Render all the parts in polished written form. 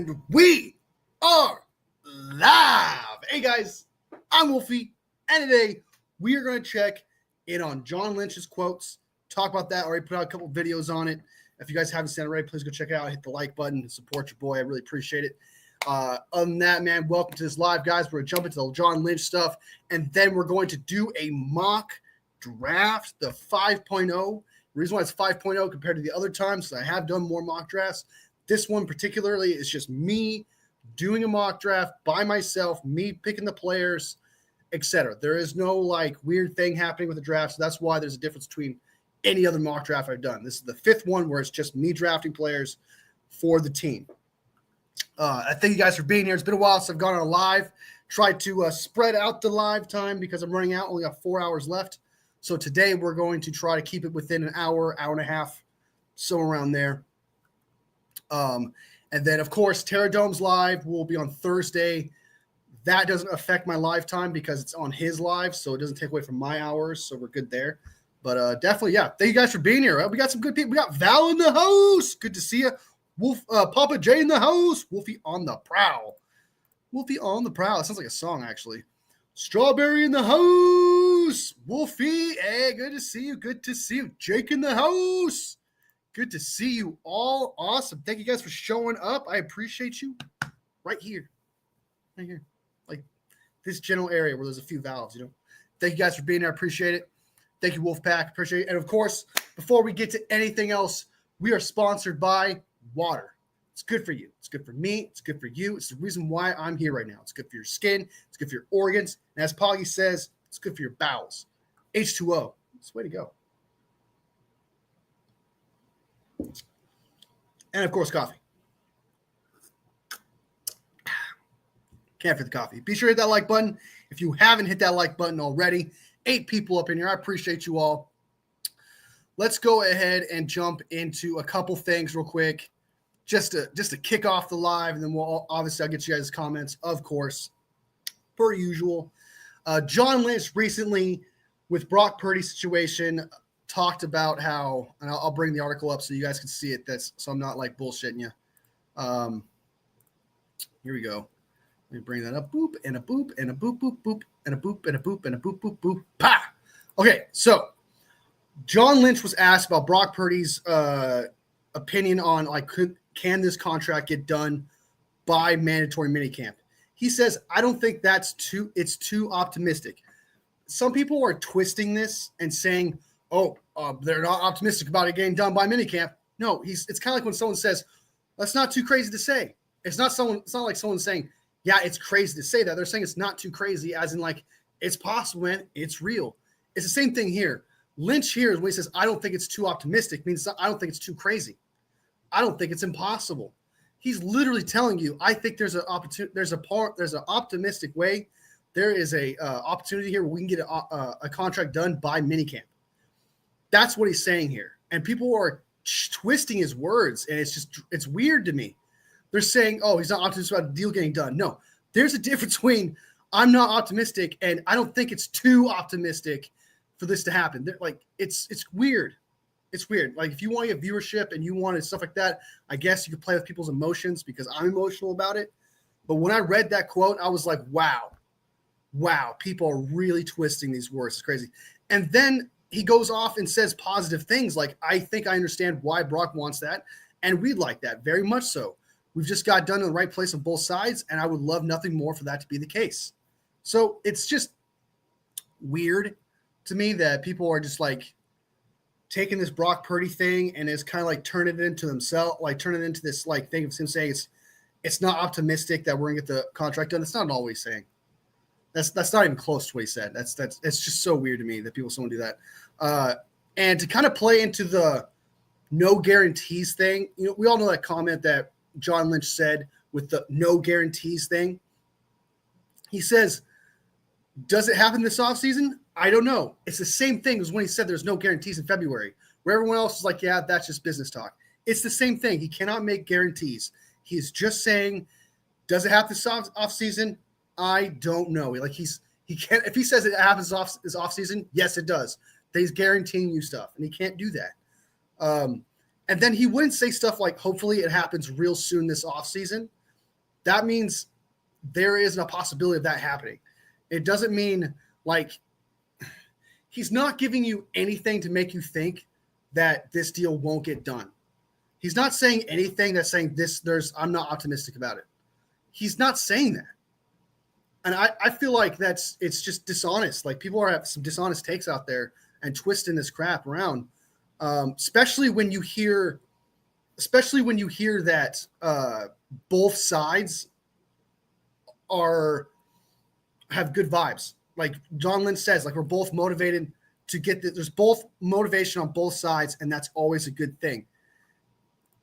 And we are live. Hey guys, I'm Wolfie, and today we are going to check in on John Lynch's quotes. Talk about that. Already put out a couple videos on it. If you guys haven't seen it already, please go check it out. Hit the like button and support your boy. I really appreciate it. Other than that, man, welcome to this live, guys. We're going to jump into the John Lynch stuff, and then we're going to do a mock draft, the 5.0. The reason why it's 5.0 compared to the other times is I have done more mock drafts. This one particularly is just me doing a mock draft by myself, me picking the players, etc. There is no like weird thing happening with the draft, so that's why there's a difference between any other mock draft I've done. This is the fifth one where it's just me drafting players for the team. I thank you guys for being here. It's been a while since I've gone on a live. Tried to spread out the live time because I'm running out. Only got 4 hours left. So today we're going to try to keep it within an hour, hour and a half, so around there. And then, of course, Terra Dome's live will be on Thursday. That doesn't affect my live time because it's on his live, so it doesn't take away from my hours, so we're good there. But definitely, yeah, thank you guys for being here. We got some good people. We got Val in the house. Good to see you. Wolf, Papa J in the house. Wolfie on the prowl. Wolfie on the prowl. It sounds like a song, actually. Strawberry in the house. Wolfie, hey, good to see you. Good to see you. Jake in the house. Good to see you all. Awesome. Thank you guys for showing up. I appreciate you. Right here. Right here. Like this general area where there's a few valves, you know. Thank you guys for being there. I appreciate it. Thank you, Wolfpack. Appreciate it. And of course, before we get to anything else, we are sponsored by water. It's good for you. It's good for me. It's good for you. It's the reason why I'm here right now. It's good for your skin. It's good for your organs. And as Poggy says, it's good for your bowels. H2O. It's the way to go. And of course, coffee. Can't forget the coffee. Be sure to hit that like button. If you haven't hit that like button already, 8 people up in here. I appreciate you all. Let's go ahead and jump into a couple things real quick, just to kick off the live, and then I'll get you guys' comments, of course, per usual. John Lynch recently, with Brock Purdy's situation, talked about how, and I'll bring the article up so you guys can see it. So I'm not like bullshitting you. Here we go. Let me bring that up. Boop and a boop and a boop boop boop and a boop and a boop and a boop boop boop. Pa. Okay, so John Lynch was asked about Brock Purdy's opinion on like can this contract get done by mandatory minicamp. He says, I don't think it's too optimistic. Some people are twisting this and saying, they're not optimistic about it getting done by minicamp. No, it's kind of like when someone says, that's not too crazy to say. It's not like someone saying, yeah, it's crazy to say that. They're saying it's not too crazy, as in like, it's possible, man. It's real. It's the same thing here. Lynch here, when he says, I don't think it's too optimistic, means I don't think it's too crazy. I don't think it's impossible. He's literally telling you, I think there's an opportunity. There's an optimistic way. There is a opportunity here where we can get a contract done by minicamp. That's what he's saying here. And people are twisting his words, and it's weird to me. They're saying, he's not optimistic about the deal getting done. No, there's a difference between I'm not optimistic and I don't think it's too optimistic for this to happen. Like it's weird. It's weird. Like if you want to get viewership and you wanted stuff like that, I guess you could play with people's emotions because I'm emotional about it. But when I read that quote, I was like, wow, people are really twisting these words. It's crazy. And then he goes off and says positive things like, I think I understand why Brock wants that. And we'd like that very much so. We've just got done in the right place on both sides, and I would love nothing more for that to be the case. So it's just weird to me that people are just like taking this Brock Purdy thing and is kind of like turning it into themselves, like turning it into this like thing of him saying it's not optimistic that we're gonna get the contract done. That's not all he's saying. That's not even close to what he said. It's just so weird to me that someone do that. And to kind of play into the no guarantees thing, you know, we all know that comment that John Lynch said with the no guarantees thing. He says, does it happen this offseason? I don't know. It's the same thing as when he said there's no guarantees in February, where everyone else is like, yeah, that's just business talk. It's the same thing. He cannot make guarantees. He's just saying, does it happen this offseason? I don't know. Like he can't, if he says it happens this offseason, yes, it does. He's guaranteeing you stuff, and he can't do that. And then he wouldn't say stuff like, hopefully it happens real soon this offseason. that means there is a possibility of that happening. It doesn't mean like he's not giving you anything to make you think that this deal won't get done. He's not saying anything that's saying I'm not optimistic about it. He's not saying that. And I feel like it's just dishonest. Like people have some dishonest takes out there and twisting this crap around. Especially when you hear that both sides have good vibes. Like John Lynch says, like we're both motivated to get there's both motivation on both sides, and that's always a good thing.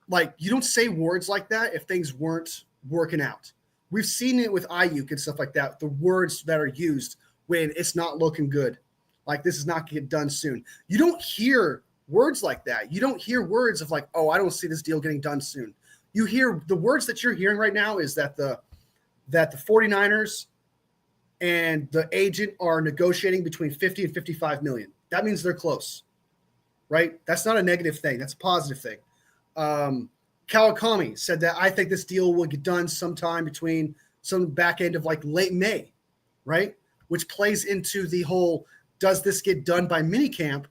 Like you don't say words like that if things weren't working out. We've seen it with Ayuk and stuff like that. The words that are used when it's not looking good, like this is not going to get done soon. You don't hear words like that. You don't hear words of like, oh, I don't see this deal getting done soon. You hear the words that you're hearing right now is that the 49ers and the agent are negotiating between 50 and 55 million. That means they're close, right? That's not a negative thing. That's a positive thing. Kawakami said that I think this deal will get done sometime between some back end of like late May, right? Which plays into the whole, does this get done by minicamp?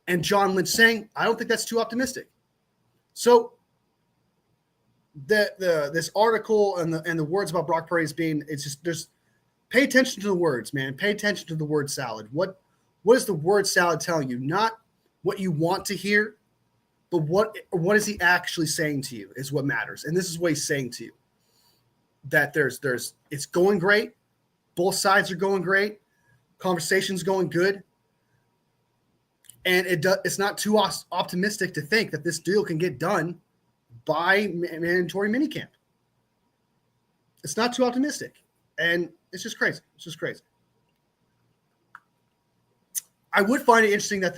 And John Lynch saying, I don't think that's too optimistic. So this article and the words about Brock Purdy pay attention to the words, man. Pay attention to the word salad. What is the word salad telling you? Not what you want to hear, but what is he actually saying to you is what matters. And this is what he's saying to you. That it's going great. Both sides are going great. Conversation's going good. And it's not too optimistic to think that this deal can get done by mandatory minicamp. It's not too optimistic. And it's just crazy. It's just crazy. I would find it interesting that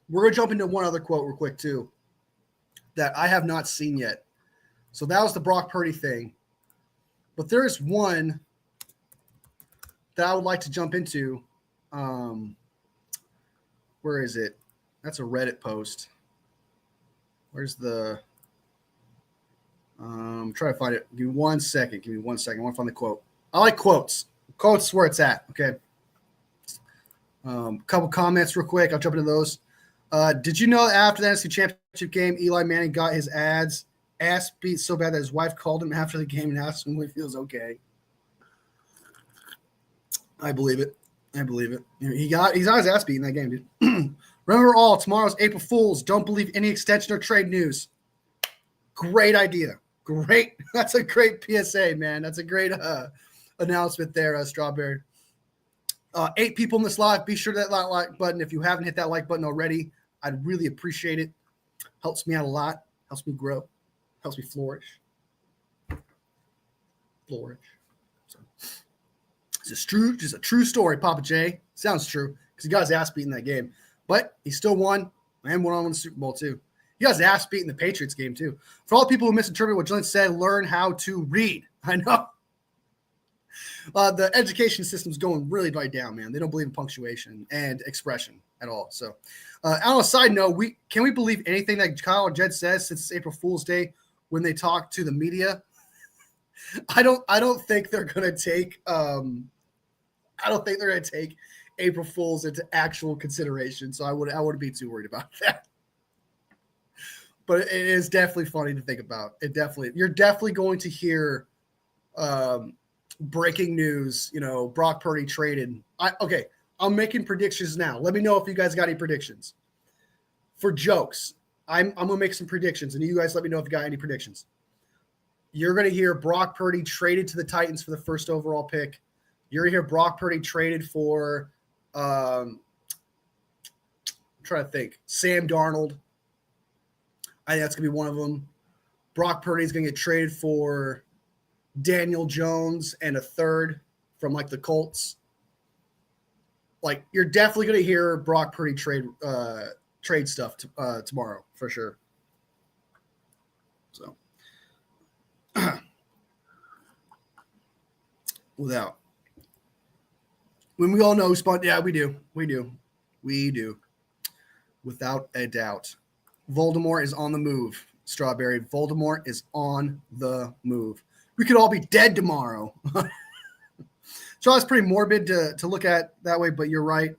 we're going to jump into one other quote real quick too that I have not seen yet. So that was the Brock Purdy thing. But there is one that I would like to jump into. Where is it? That's a Reddit post. Where's the try to find it. Give me 1 second. I want to find the quote. I like quotes. Quotes is where it's at. Okay. Couple comments real quick. I'll jump into those. Did you know that after the NFC Championship game, Eli Manning got his ass beat so bad that his wife called him after the game and asked him if he feels okay? I believe it. He got his ass beat in that game, dude. Remember all, tomorrow's April Fool's. Don't believe any extension or trade news. Great idea. Great. That's a great PSA, man. That's a great announcement there, Strawberry. 8 people in this live. Be sure to hit that like button. If you haven't hit that like button already, I'd really appreciate it. Helps me out a lot. Helps me grow. Helps me flourish. So, it's a true story, Papa J. Sounds true because he got his ass beat in that game. But he still won and went on in the Super Bowl too. He got his ass beat in the Patriots game too. For all the people who misinterpret what Jalen said, learn how to read. I know. The education system's going really right down, man. They don't believe in punctuation and expression at all. So, on a side note, can we believe anything that Kyle or Jed says since it's April Fool's Day when they talk to the media? I don't think they're gonna take. I don't think they're gonna take April Fools into actual consideration. So I wouldn't be too worried about that. But it is definitely funny to think about. You're definitely going to hear. Breaking news, Brock Purdy traded. I'm making predictions now. Let me know if you guys got any predictions. For jokes, I'm going to make some predictions, and you guys let me know if you got any predictions. You're going to hear Brock Purdy traded to the Titans for the first overall pick. You're going to hear Brock Purdy traded for, I'm trying to think, Sam Darnold. I think that's going to be one of them. Brock Purdy is going to get traded for Daniel Jones and a third from like the Colts. Like you're definitely going to hear Brock Purdy trade stuff tomorrow for sure. So when we all know yeah, we do without a doubt. Voldemort is on the move. Strawberry. Voldemort is on the move. We could all be dead tomorrow. So that's pretty morbid to look at that way, but you're right.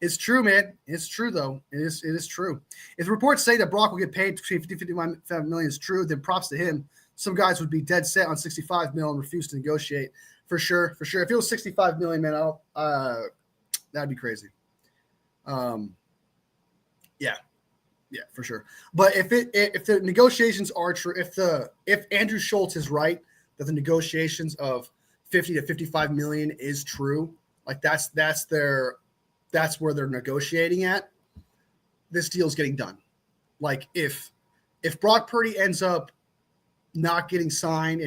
It's true, man. It's true, though. It is true. If reports say that Brock will get paid between 50 and 55 million is true, then props to him. Some guys would be dead set on 65 mil and refuse to negotiate. For sure. If it was 65 million, man, that'd be crazy. Yeah, for sure. But if the negotiations are true, if Andrew Schultz is right that the negotiations of 50 to 55 million is true, like that's where they're negotiating at, this deal's getting done. Like if Brock Purdy ends up not getting signed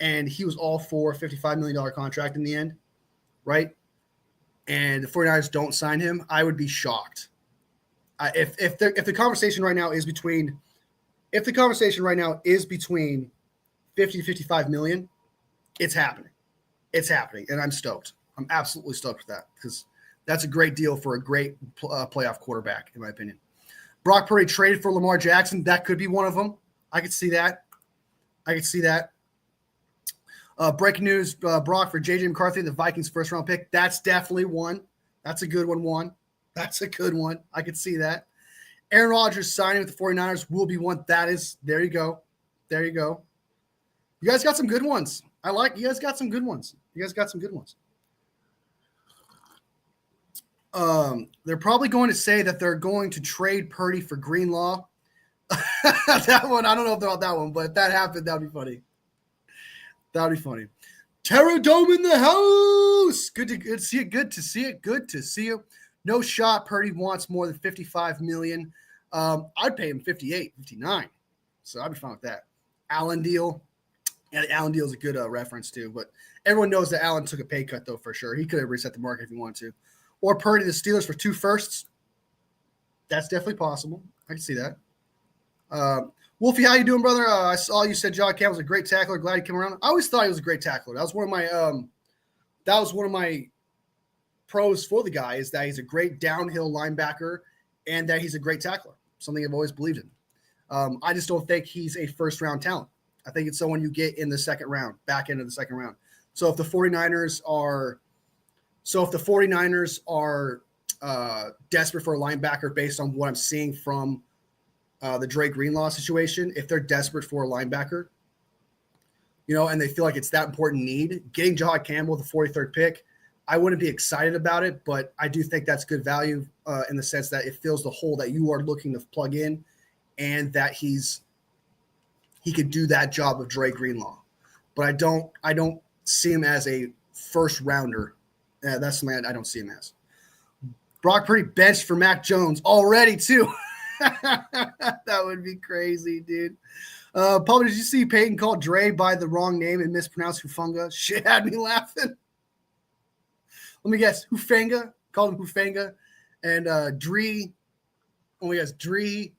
and he was all for a $55 million contract in the end, right? And the 49ers don't sign him, I would be shocked. If the conversation right now is between 50 to 55 million, it's happening. It's happening, and I'm stoked. I'm absolutely stoked with that because that's a great deal for a great playoff quarterback, in my opinion. Brock Purdy traded for Lamar Jackson. That could be one of them. I could see that. Breaking news, Brock for J.J. McCarthy, the Vikings first-round pick. That's definitely one. That's a good one. That's a good one. I could see that. Aaron Rodgers signing with the 49ers will be one. There you go. You guys got some good ones. You guys got some good ones. They're probably going to say that they're going to trade Purdy for Greenlaw. That one, I don't know about that one, but if that happened, that'd be funny. Terror Dome in the house. Good to see you. No shot. Purdy wants more than 55 million. I'd pay him 58, 59. So I'd be fine with that. Allen deal. Yeah, the Allen deal is a good reference too, but everyone knows that Allen took a pay cut though for sure. He could have reset the market if he wanted to. Or Purdy the Steelers for 2 firsts. That's definitely possible. I can see that. Wolfie, how you doing, brother? I saw you said John Campbell's a great tackler. Glad he came around. I always thought he was a great tackler. That was one of my pros for the guy is that he's a great downhill linebacker and that he's a great tackler. Something I've always believed in. I just don't think he's a first-round talent. I think it's someone you get in the second round, back end of the second round. So if the 49ers are desperate for a linebacker based on what I'm seeing from the Dre Greenlaw situation, if they're desperate for a linebacker, and they feel like it's that important need, getting John Campbell, the 43rd pick, I wouldn't be excited about it, but I do think that's good value in the sense that it fills the hole that you are looking to plug in and that he could do that job of Dre Greenlaw. But I don't see him as a first rounder. That's the man I don't see him as. Brock Purdy benched for Mac Jones already too. That would be crazy, dude. Paul, did you see Peyton called Dre by the wrong name and mispronounced Hufanga? Shit had me laughing. Let me guess. Hufanga. Called him Hufanga. And Dree. Oh, yes, Dree.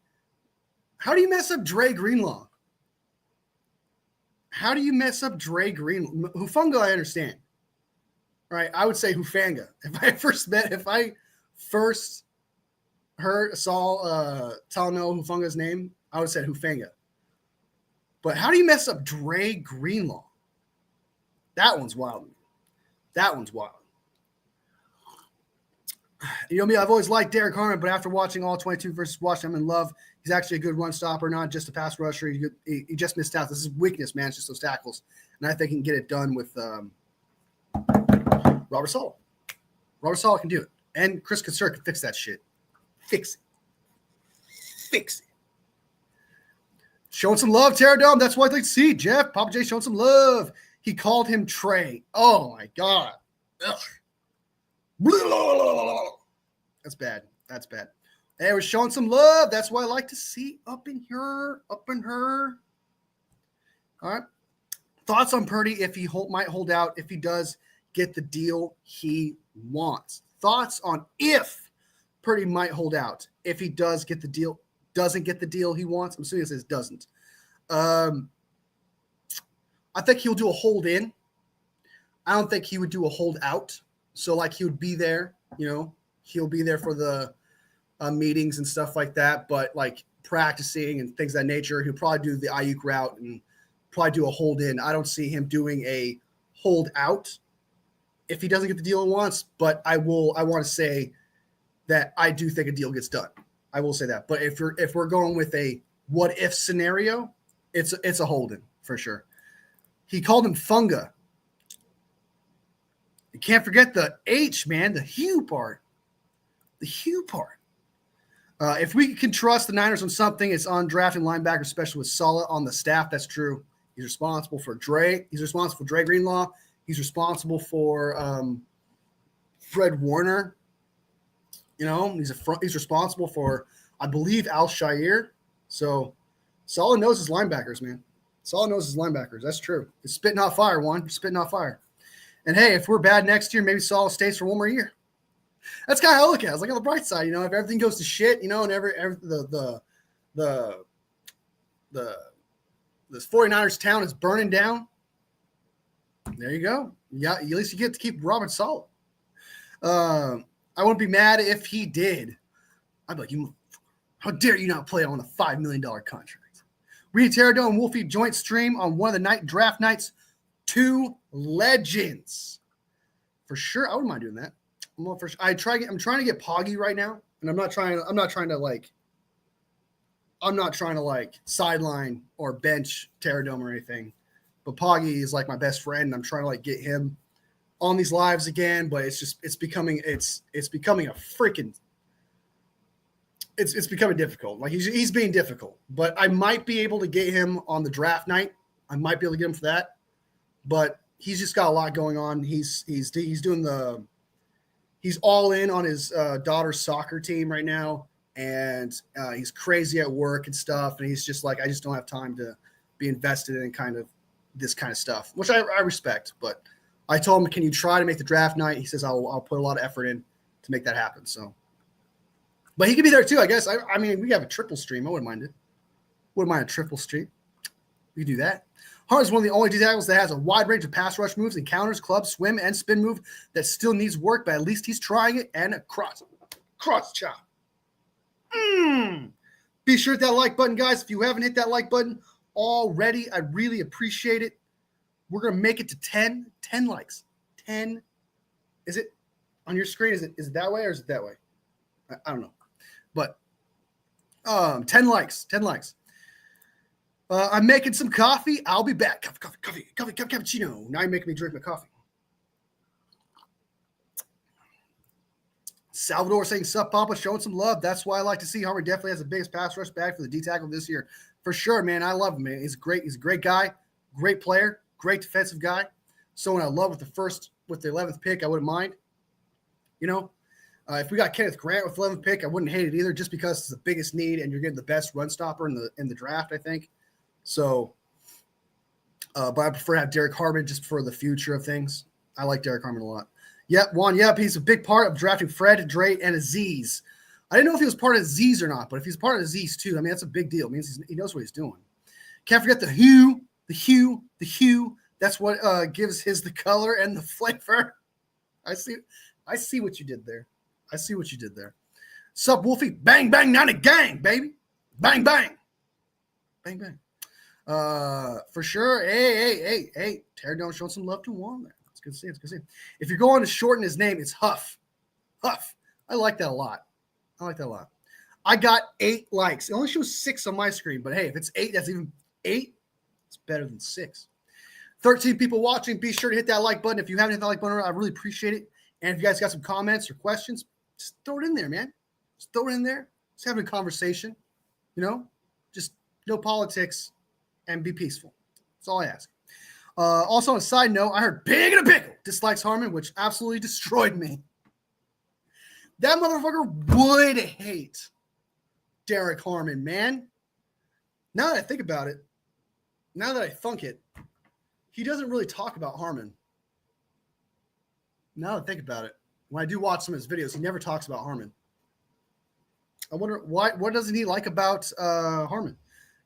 How do you mess up Dre Greenlaw? Hufanga, I understand. All right, I would say Hufanga. If I first saw Talanoa Hufanga's name, I would have said Hufanga. But how do you mess up Dre Greenlaw? That one's wild. You know me, I've always liked Derek Harmon, but after watching all 22 versus Washington, I'm in love. He's actually a good run stopper, not just a pass rusher. He just missed out. This is weakness, man. It's just those tackles. And I think he can get it done with Robert Saleh. Robert Saleh can do it. And Chris Concert can fix that shit. Fix it. Showing some love, Terror Dome. That's what I'd like to see. Jeff, Papa J showing some love. He called him Trey. Oh, my God. Ugh. That's bad. Hey, we're showing some love. That's what I like to see up in her. All right. Thoughts on Purdy if he might hold out, if he does get the deal he wants. Thoughts on if Purdy might hold out, if he doesn't get the deal he wants. I'm assuming it says doesn't. I think he'll do a hold in. I don't think he would do a hold out. So, like, he would be there, he'll be there for the meetings and stuff like that. But, like, practicing and things of that nature. He'll probably do the Ayuk route and probably do a hold in. I don't see him doing a hold out if he doesn't get the deal he wants, but I want to say that I do think a deal gets done. I will say that. But if we're going with a what if scenario, it's a hold in for sure. He called him Funga. You can't forget the H, man, the Hugh part. The Hugh part. If we can trust the Niners on something, it's on drafting linebacker, especially with Saleh on the staff. That's true. He's responsible for Dre. He's responsible for Dre Greenlaw. He's responsible for Fred Warner. You know, he's responsible for, I believe, Al Shire. So Saleh knows his linebackers, man. Saleh knows his linebackers. That's true. It's spitting hot fire, Juan. Spitting hot fire. And hey, if we're bad next year, maybe Saleh stays for one more year. That's kind of how I look at it. It's like on the bright side, you know, if everything goes to shit, you know, and the 49ers town is burning down, there you go. Yeah, at least you get to keep Robert Saleh. I wouldn't be mad if he did. I'd be like, how dare you not play on a $5 million contract? Reed Terradone and Wolfie joint stream on one of the draft nights. 2 legends. For sure. I wouldn't mind doing that. I'm trying to get Poggy right now, and I'm not trying to like sideline or bench Terradome or anything. But Poggy is like my best friend, and I'm trying to like get him on these lives again. But it's becoming difficult. Like he's being difficult. But I might be able to get him on the draft night. I might be able to get him for that. But he's just got a lot going on. He's all in on his daughter's soccer team right now, and he's crazy at work and stuff. And he's just like, I just don't have time to be invested in kind of this kind of stuff, which I respect. But I told him, can you try to make the draft night? He says, I'll put a lot of effort in to make that happen. So, but he could be there too, I guess. I mean, we have a triple stream. I wouldn't mind it. Wouldn't mind a triple stream. We could do that. Hart is one of the only D tackles that has a wide range of pass rush moves, encounters, club, swim, and spin move that still needs work, but at least he's trying it. And a cross chop. Be sure to hit that like button, guys. If you haven't hit that like button already, I really appreciate it. We're going to make it to 10 likes. 10. Is it on your screen? Is it that way or is it that way? I don't know. But 10 likes. 10 likes. I'm making some coffee. I'll be back. Coffee, cappuccino. Now you're making me drink my coffee. Salvador saying, sup, Papa, showing some love. That's why I like to see Harmon definitely has the biggest pass rush bag for the D tackle this year. For sure, man. I love him, man. He's a great guy, great player, great defensive guy. Someone I love with the 11th pick, I wouldn't mind. You know, if we got Kenneth Grant with the 11th pick, I wouldn't hate it either, just because it's the biggest need and you're getting the best run stopper in the draft, I think. So, but I prefer to have Derek Harmon just for the future of things. I like Derek Harmon a lot. Yep, Juan, yep, he's a big part of drafting Fred, Dre, and Aziz. I didn't know if he was part of Aziz or not, but if he's part of Aziz too, I mean, that's a big deal. It means he knows what he's doing. Can't forget the hue. That's what gives his the color and the flavor. I see what you did there. Sup, Wolfie? Bang, bang, not a gang, baby. Bang, bang. Bang, bang. For sure. Hey. Terradone showing some love to Juan there. It's good to see. If you're going to shorten his name, it's Huff. I like that a lot. I got 8 likes. It only shows 6 on my screen, but hey, if it's 8, that's even 8. It's better than 6. 13 people watching. Be sure to hit that like button. If you haven't hit that like button, I really appreciate it. And if you guys got some comments or questions, just throw it in there, man. Just throw it in there. Just having a conversation. You know, just no politics and be peaceful. That's all I ask. Also, on a side note, I heard Pig in a Pickle dislikes Harmon, which absolutely destroyed me. That motherfucker would hate Derek Harmon, man. Now that I think about it, now that I thunk it, he doesn't really talk about Harmon. Now that I think about it, when I do watch some of his videos, he never talks about Harmon. I wonder what doesn't he like about Harmon?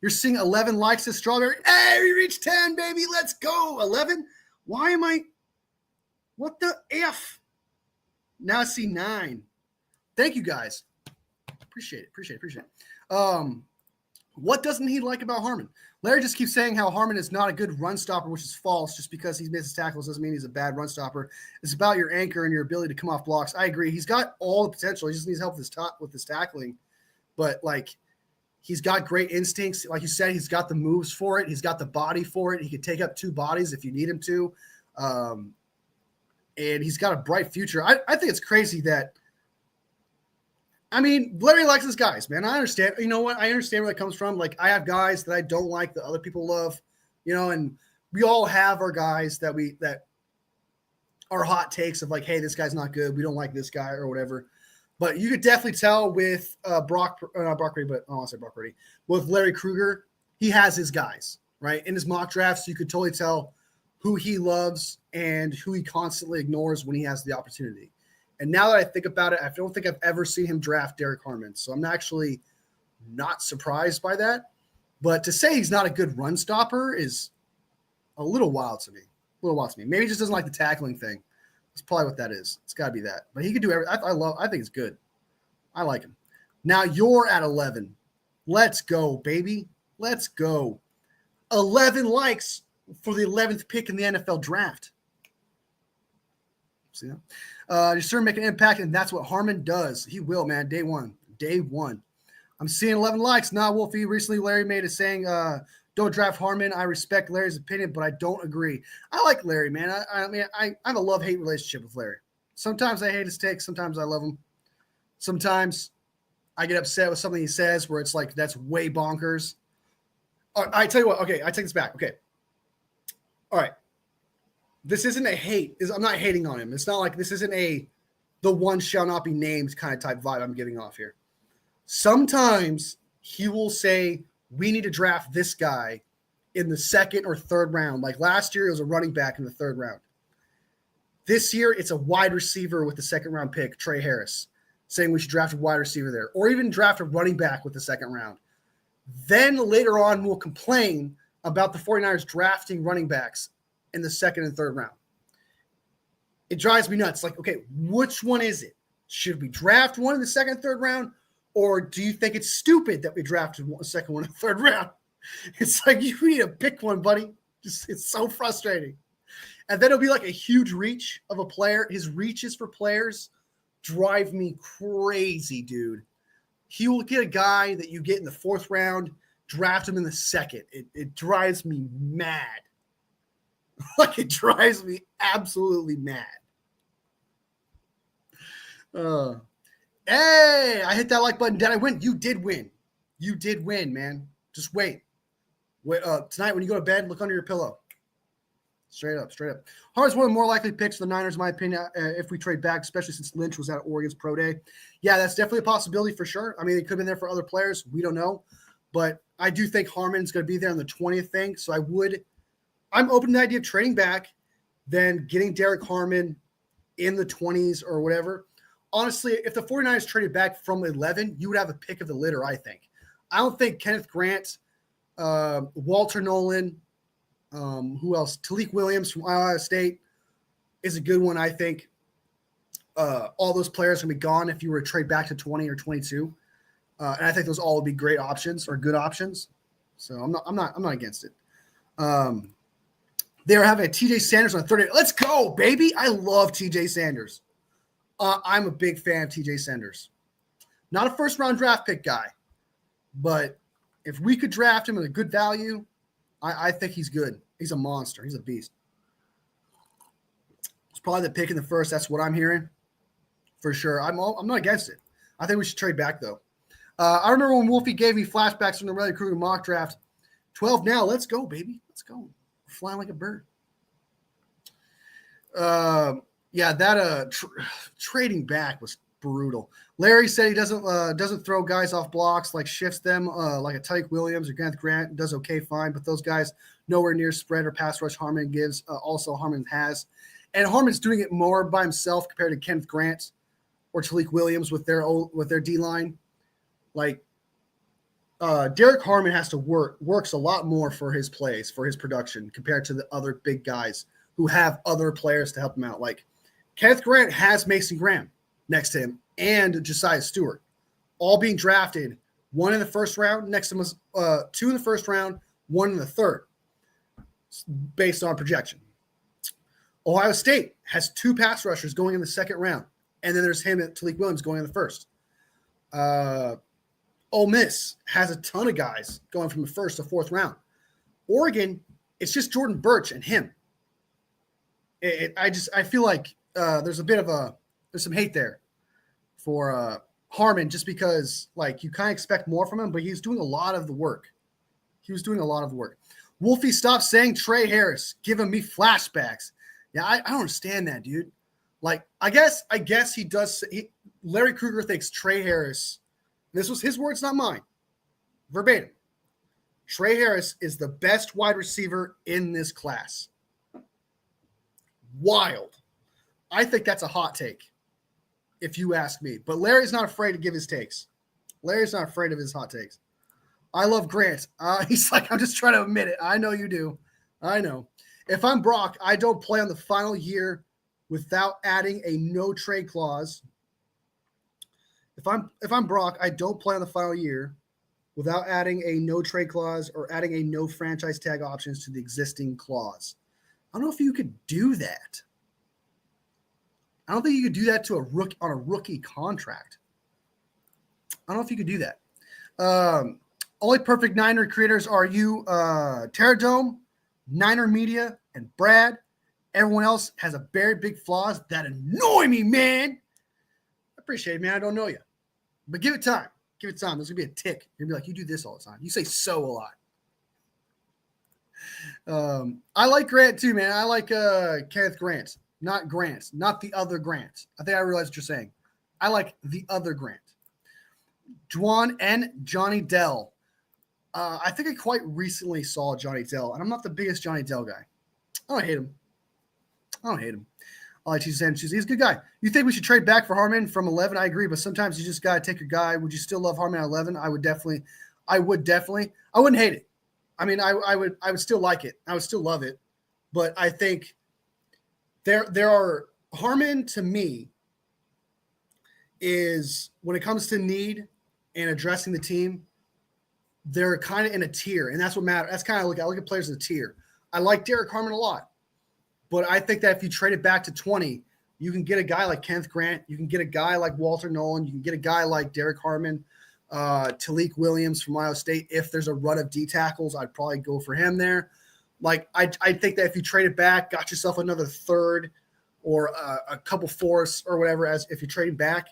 You're seeing 11 likes to Strawberry. Hey, we reached 10, baby. Let's go. 11. Why am I? What the F? Now I see 9. Thank you, guys. Appreciate it. What doesn't he like about Harmon? Larry just keeps saying how Harmon is not a good run stopper, which is false. Just because he misses tackles doesn't mean he's a bad run stopper. It's about your anchor and your ability to come off blocks. I agree. He's got all the potential. He just needs help with his tackling. But, like, he's got great instincts. Like you said, he's got the moves for it. He's got the body for it. He could take up 2 bodies if you need him to. And he's got a bright future. I think it's crazy that – I mean, Larry likes his guys, man. I understand. You know what? I understand where that comes from. Like, I have guys that I don't like that other people love, you know, and we all have our guys that are hot takes of like, hey, this guy's not good. We don't like this guy or whatever. But you could definitely tell with Brock Purdy, but I don't want to say Brock Purdy. With Larry Krueger, he has his guys, right? In his mock drafts, you could totally tell who he loves and who he constantly ignores when he has the opportunity. And now that I think about it, I don't think I've ever seen him draft Derek Harmon. So I'm actually not surprised by that. But to say he's not a good run stopper is a little wild to me. Maybe he just doesn't like the tackling thing. That's probably what that is. It's got to be that. But he could do everything. I think it's good. I like him. Now you're at 11. Let's go, baby. Let's go. 11 likes for the 11th pick in the NFL draft. See that? You're starting to make an impact, and that's what Harmon does. He will, man. Day one. I'm seeing 11 likes. Nah, Wolfie. Recently, Larry made a saying, don't draft Harmon. I respect Larry's opinion, but I don't agree. I like Larry, man. I have a love-hate relationship with Larry. Sometimes I hate his takes. Sometimes I love him. Sometimes I get upset with something he says where it's like, that's way bonkers. I tell you what. Okay, I take this back. Okay. All right. This isn't a hate. I'm not hating on him. It's not like this isn't the one shall not be named kind of type vibe I'm giving off here. Sometimes he will say, we need to draft this guy in the 2nd or 3rd round. Like last year, it was a running back in the 3rd round. This year, it's a wide receiver with the 2nd round pick, Trey Harris, saying we should draft a wide receiver there, or even draft a running back with the 2nd round. Then later on, we'll complain about the 49ers drafting running backs in the 2nd and 3rd round. It drives me nuts. Like, okay, which one is it? Should we draft one in the 2nd and 3rd round? Or do you think it's stupid that we drafted a 2nd one in the 3rd round? It's like, you need to pick one, buddy. It's so frustrating. And then it'll be like a huge reach of a player. His reaches for players drive me crazy, dude. He will get a guy that you get in the 4th round, draft him in the 2nd. It drives me mad. Like, it drives me absolutely mad. Hey, I hit that like button. Did I win? You did win. You did win, man. Just wait. Tonight, when you go to bed, look under your pillow. Straight up. Harmon's one of the more likely picks for the Niners, in my opinion, if we trade back, especially since Lynch was at Oregon's pro day. Yeah, that's definitely a possibility for sure. I mean, it could have been there for other players. We don't know. But I do think Harmon's going to be there on the 20th thing. So I'm open to the idea of trading back, then getting Derek Harmon in the 20s or whatever. Honestly, if the 49ers traded back from 11, you would have a pick of the litter, I think. I don't think Kenneth Grant, Walter Nolan, who else? Talik Williams from Iowa State is a good one, I think. All those players are going to be gone if you were to trade back to 20 or 22. And I think those all would be great options or good options. So I'm not against it. They are having a TJ Sanders on 30. Let's go, baby. I love TJ Sanders. I'm a big fan of TJ Sanders. Not a first-round draft pick guy, but if we could draft him at a good value, I think he's good. He's a monster. He's a beast. It's probably the pick in the 1st. That's what I'm hearing for sure. I'm not against it. I think we should trade back, though. I remember when Wolfie gave me flashbacks from the Larry Krueger mock draft. 12 now. Let's go, baby. Let's go. We're flying like a bird. Yeah, that trading back was brutal. Larry said he doesn't throw guys off blocks, like shifts them like a Tariq Williams or Kenneth Grant. Does okay, fine, but those guys nowhere near spread or pass rush Harmon gives. Also, Harmon has, and Harmon's doing it more by himself compared to Kenneth Grant or Tariq Williams with their D line. Like Derek Harmon has to works a lot more for his plays, for his production compared to the other big guys who have other players to help him out. Like Kenneth Grant has Mason Graham next to him and Josiah Stewart, all being drafted one in the first round. Next to him was 2 in the first round, 1 in the third, based on projection. Ohio State has 2 pass rushers going in the second round, and then there's him and Talik Williams going in the first. Ole Miss has a ton of guys going from the first to fourth round. Oregon, it's just Jordan Burch and him. I feel like there's some hate there for Harmon, just because like you kind of expect more from him, but he's doing a lot of the work. Wolfie, stop saying Trey Harris, giving me flashbacks. Yeah, I don't understand that, dude. Like, I guess he does. Larry Krueger thinks Trey Harris. This was his words, not mine. Verbatim. Trey Harris is the best wide receiver in this class. Wild. I think that's a hot take, if you ask me. But Larry's not afraid to give his takes. Larry's not afraid of his hot takes. I love Grant. He's like, I'm just trying to admit it. I know you do. I know. If I'm Brock, I don't play on the final year without adding a no trade clause. If I'm Brock, I don't play on the final year without adding a no trade clause or adding a no franchise tag options to the existing clause. I don't know if you could do that. I don't think you could do that to a rookie on a rookie contract. I don't know if you could do that. Only perfect Niner creators are you, Terradome, Niner Media, and Brad. Everyone else has a very big flaws that annoy me, man. I appreciate it, man. I don't know you. But give it time. Give it time. There's going to be a tick. You're going to be like, you do this all the time. You say so a lot. I like Grant too, man. I like Kenneth Grant, not Grant, not the other Grant. I think I realized what you're saying. I like the other Grant. Juan and Johnny Dell. I think I quite recently saw Johnny Dell, and I'm not the biggest Johnny Dell guy. I don't hate him. I like he's a good guy. You think we should trade back for Harmon from 11? I agree, but sometimes you just got to take your guy. Would you still love Harmon at 11? I would definitely. I wouldn't hate it. I mean, I would still like it. I would still love it. But I think there are Harmon to me is when it comes to need and addressing the team, they're kind of in a tier, and that's what matters. That's kind of I look at players as a tier. I like Derek Harmon a lot, but I think that if you trade it back to 20, you can get a guy like Kenneth Grant, you can get a guy like Walter Nolan, you can get a guy like Derek Harmon, Talik Williams from Ohio State. If there's a run of D tackles, I'd probably go for him there. Like I think that if you trade it back, got yourself another third or a couple fourths or whatever, as if you're trading back,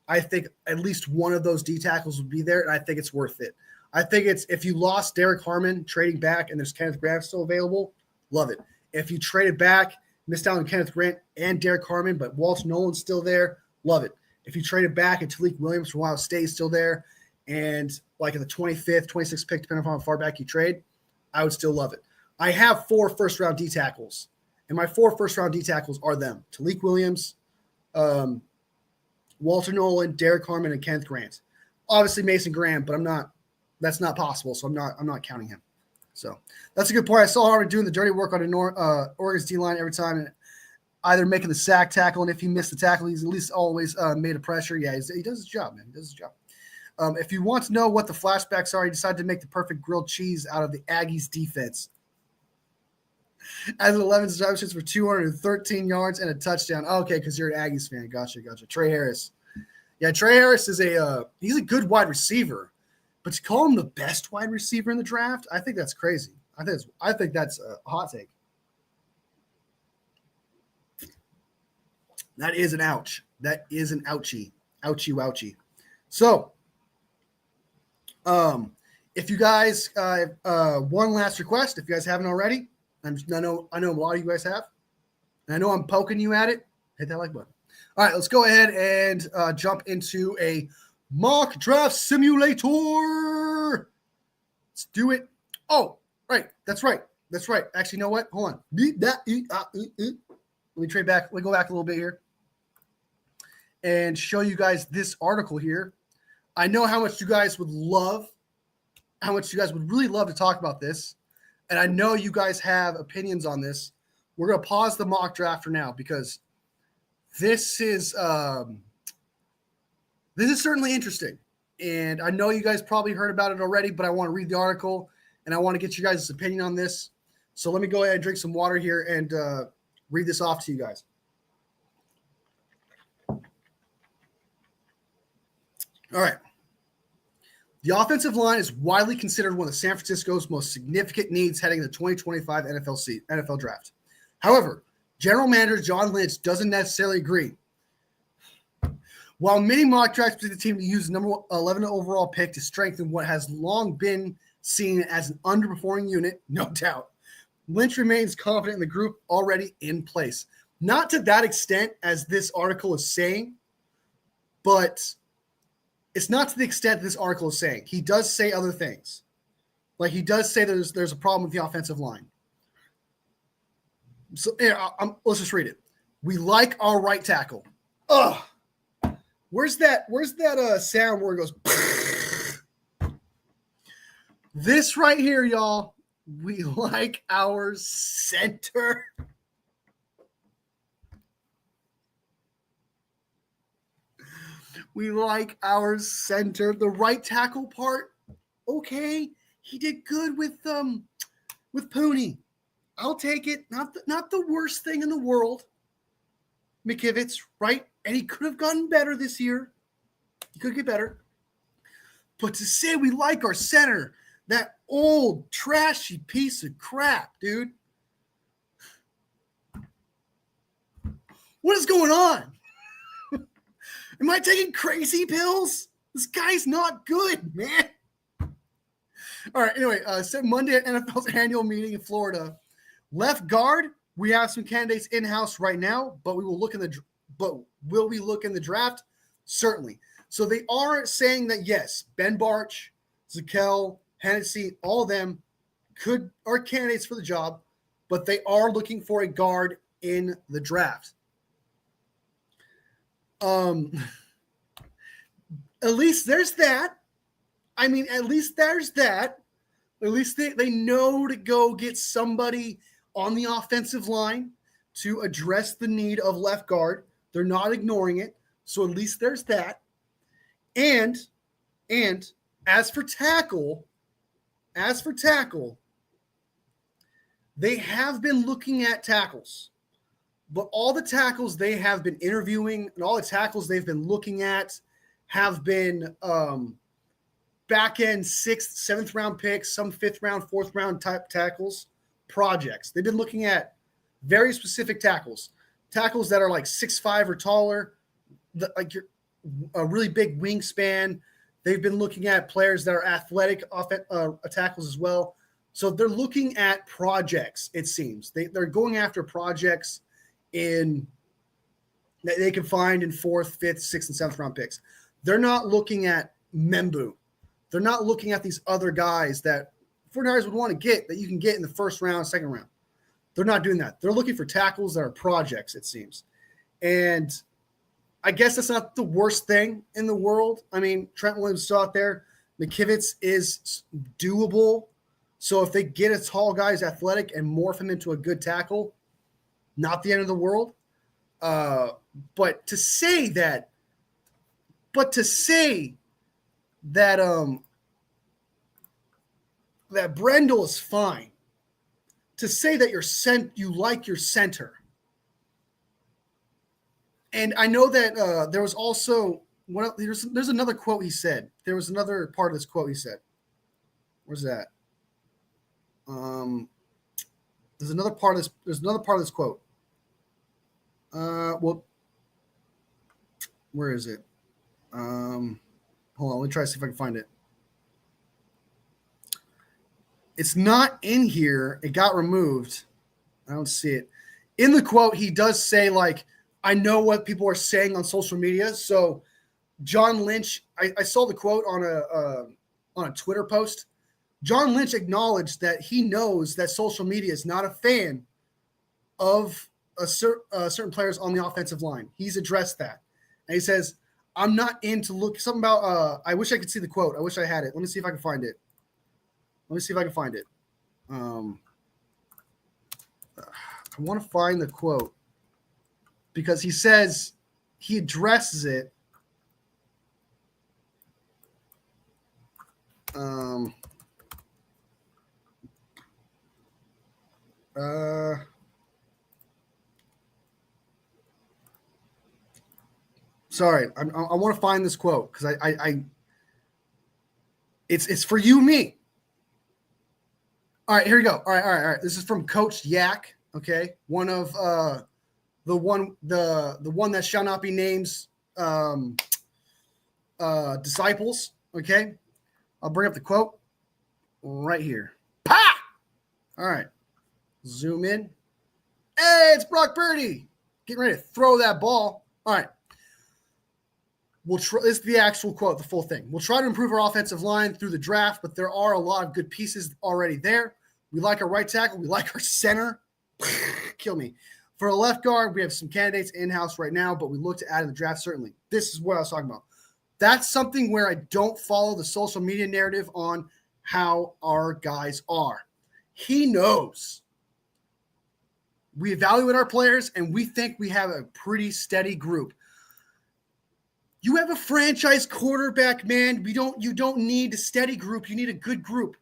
I think at least one of those D tackles would be there, and I think it's worth it. I think it's if you lost Derek Harmon trading back and there's Kenneth Grant still available, love it. If you traded back, missed out on Kenneth Grant and Derek Harmon, but Walter Nolan's still there, love it. If you traded back and Talik Williams from Ohio State is still there, and like in the 25th, 26th pick, depending on how far back you trade, I would still love it. I have 4 first-round D tackles, and my 4 first-round D tackles are them: Talik Williams, Walter Nolan, Derek Harmon, and Kenneth Grant. Obviously Mason Graham, but that's not possible, so I'm not counting him. So that's a good point. I saw Harmon doing the dirty work on Oregon's D-line every time, and either making the sack tackle, and if he missed the tackle, he's at least always made a pressure. Yeah, he does his job, man. He does his job. If you want to know what the flashbacks are, he decided to make the perfect grilled cheese out of the Aggies defense. As 11 receptions for 213 yards and a touchdown. Oh, okay, because you're an Aggies fan. Gotcha. Trey Harris. Yeah, Trey Harris is he's a good wide receiver. But to call him the best wide receiver in the draft, I think that's crazy. I think that's a hot take. That is an ouch. That is an ouchie. Ouchie wouchie. So, if you guys one last request, if you guys haven't already, I know a lot of you guys have, and I know I'm poking you at it. Hit that like button. All right, let's go ahead and jump into a mock draft simulator. Let's do it. Oh, right. That's right. Actually, you know what? Hold on. Let me trade back. Let me go back a little bit here and show you guys this article here. I know how much you guys would really love to talk about this. And I know you guys have opinions on this. We're going to pause the mock draft for now because this is certainly interesting. And I know you guys probably heard about it already, but I want to read the article and I want to get you guys' opinion on this. So let me go ahead and drink some water here and read this off to you guys. All right. The offensive line is widely considered one of San Francisco's most significant needs heading into the 2025 NFL draft. However, general manager John Lynch doesn't necessarily agree. While many mock drafts predict the team to use the number 11 overall pick to strengthen what has long been seen as an underperforming unit, no doubt, Lynch remains confident in the group already in place. Not to that extent as this article is saying, but it's not to the extent this article is saying. He does say other things. Like he does say there's a problem with the offensive line. So let's just read it. We like our right tackle. Ugh. Where's that sound where it goes? This right here, y'all. We like our center. We like our center. The right tackle part, okay. He did good with Pooney. I'll take it. Not the worst thing in the world. McKivitz, right? And he could have gotten better this year. He could get better. But to say we like our center, that old, trashy piece of crap, dude. What is going on? Am I taking crazy pills? This guy's not good, man. All right, anyway, Monday at NFL's annual meeting in Florida. Left guard, we have some candidates in-house right now, but will we look in the draft? Certainly. So they are saying that, yes, Ben Bartch, Zakelj, Hennessy, all of them are candidates for the job, but they are looking for a guard in the draft. At least there's that. I mean, at least there's that. At least they know to go get somebody on the offensive line to address the need of left guard. They're not ignoring it. So at least there's that. And as for tackle, they have been looking at tackles. But all the tackles they have been interviewing and all the tackles they've been looking at have been back end 6th, 7th round picks, some 5th round, 4th round type tackles, projects. They've been looking at very specific tackles that are like 6'5" or taller, a really big wingspan. They've been looking at players that are athletic tackles as well. So they're looking at projects, it seems. They're going after projects that they can find in 4th, 5th, 6th, and 7th round picks. They're not looking at Membu. They're not looking at these other guys that 49ers would want to get that you can get in the 1st round, 2nd round. They're not doing that. They're looking for tackles that are projects, it seems. And I guess that's not the worst thing in the world. I mean, Trent Williams is still out there. McKivitz is doable. So if they get a tall guy who's athletic and morph him into a good tackle, not the end of the world. But to say that that Brendel is fine, to say that you like your center. And I know that there was also there's another quote he said. There was another part of this quote he said. Where's that? There's another part of this quote. Well, where is it? Hold on, let me try to see if I can find it. It's not in here. It got removed. I don't see it. In the quote, he does say, like, I know what people are saying on social media. So John Lynch, I saw the quote on a Twitter post. John Lynch acknowledged that he knows that social media is not a fan of certain players on the offensive line. He's addressed that. And he says, I'm not in to look something about, I wish I could see the quote. I wish I had it. Let me see if I can find it. I want to find the quote because he says he addresses it. Sorry, I want to find this quote because it's for you and me. All right, here we go. All right. This is from Coach Yak. Okay, one of the one that shall not be names disciples. Okay, I'll bring up the quote right here. Pa! All right, zoom in. Hey, it's Brock Purdy getting ready to throw that ball. All right. This is the actual quote, the full thing. We'll try to improve our offensive line through the draft, but there are a lot of good pieces already there. We like our right tackle. We like our center. Kill me. For a left guard, we have some candidates in-house right now, but we look to add in the draft, certainly. This is what I was talking about. That's something where I don't follow the social media narrative on how our guys are. He knows. We evaluate our players, and we think we have a pretty steady group. You have a franchise quarterback, man. You don't need a steady group. You need a good group.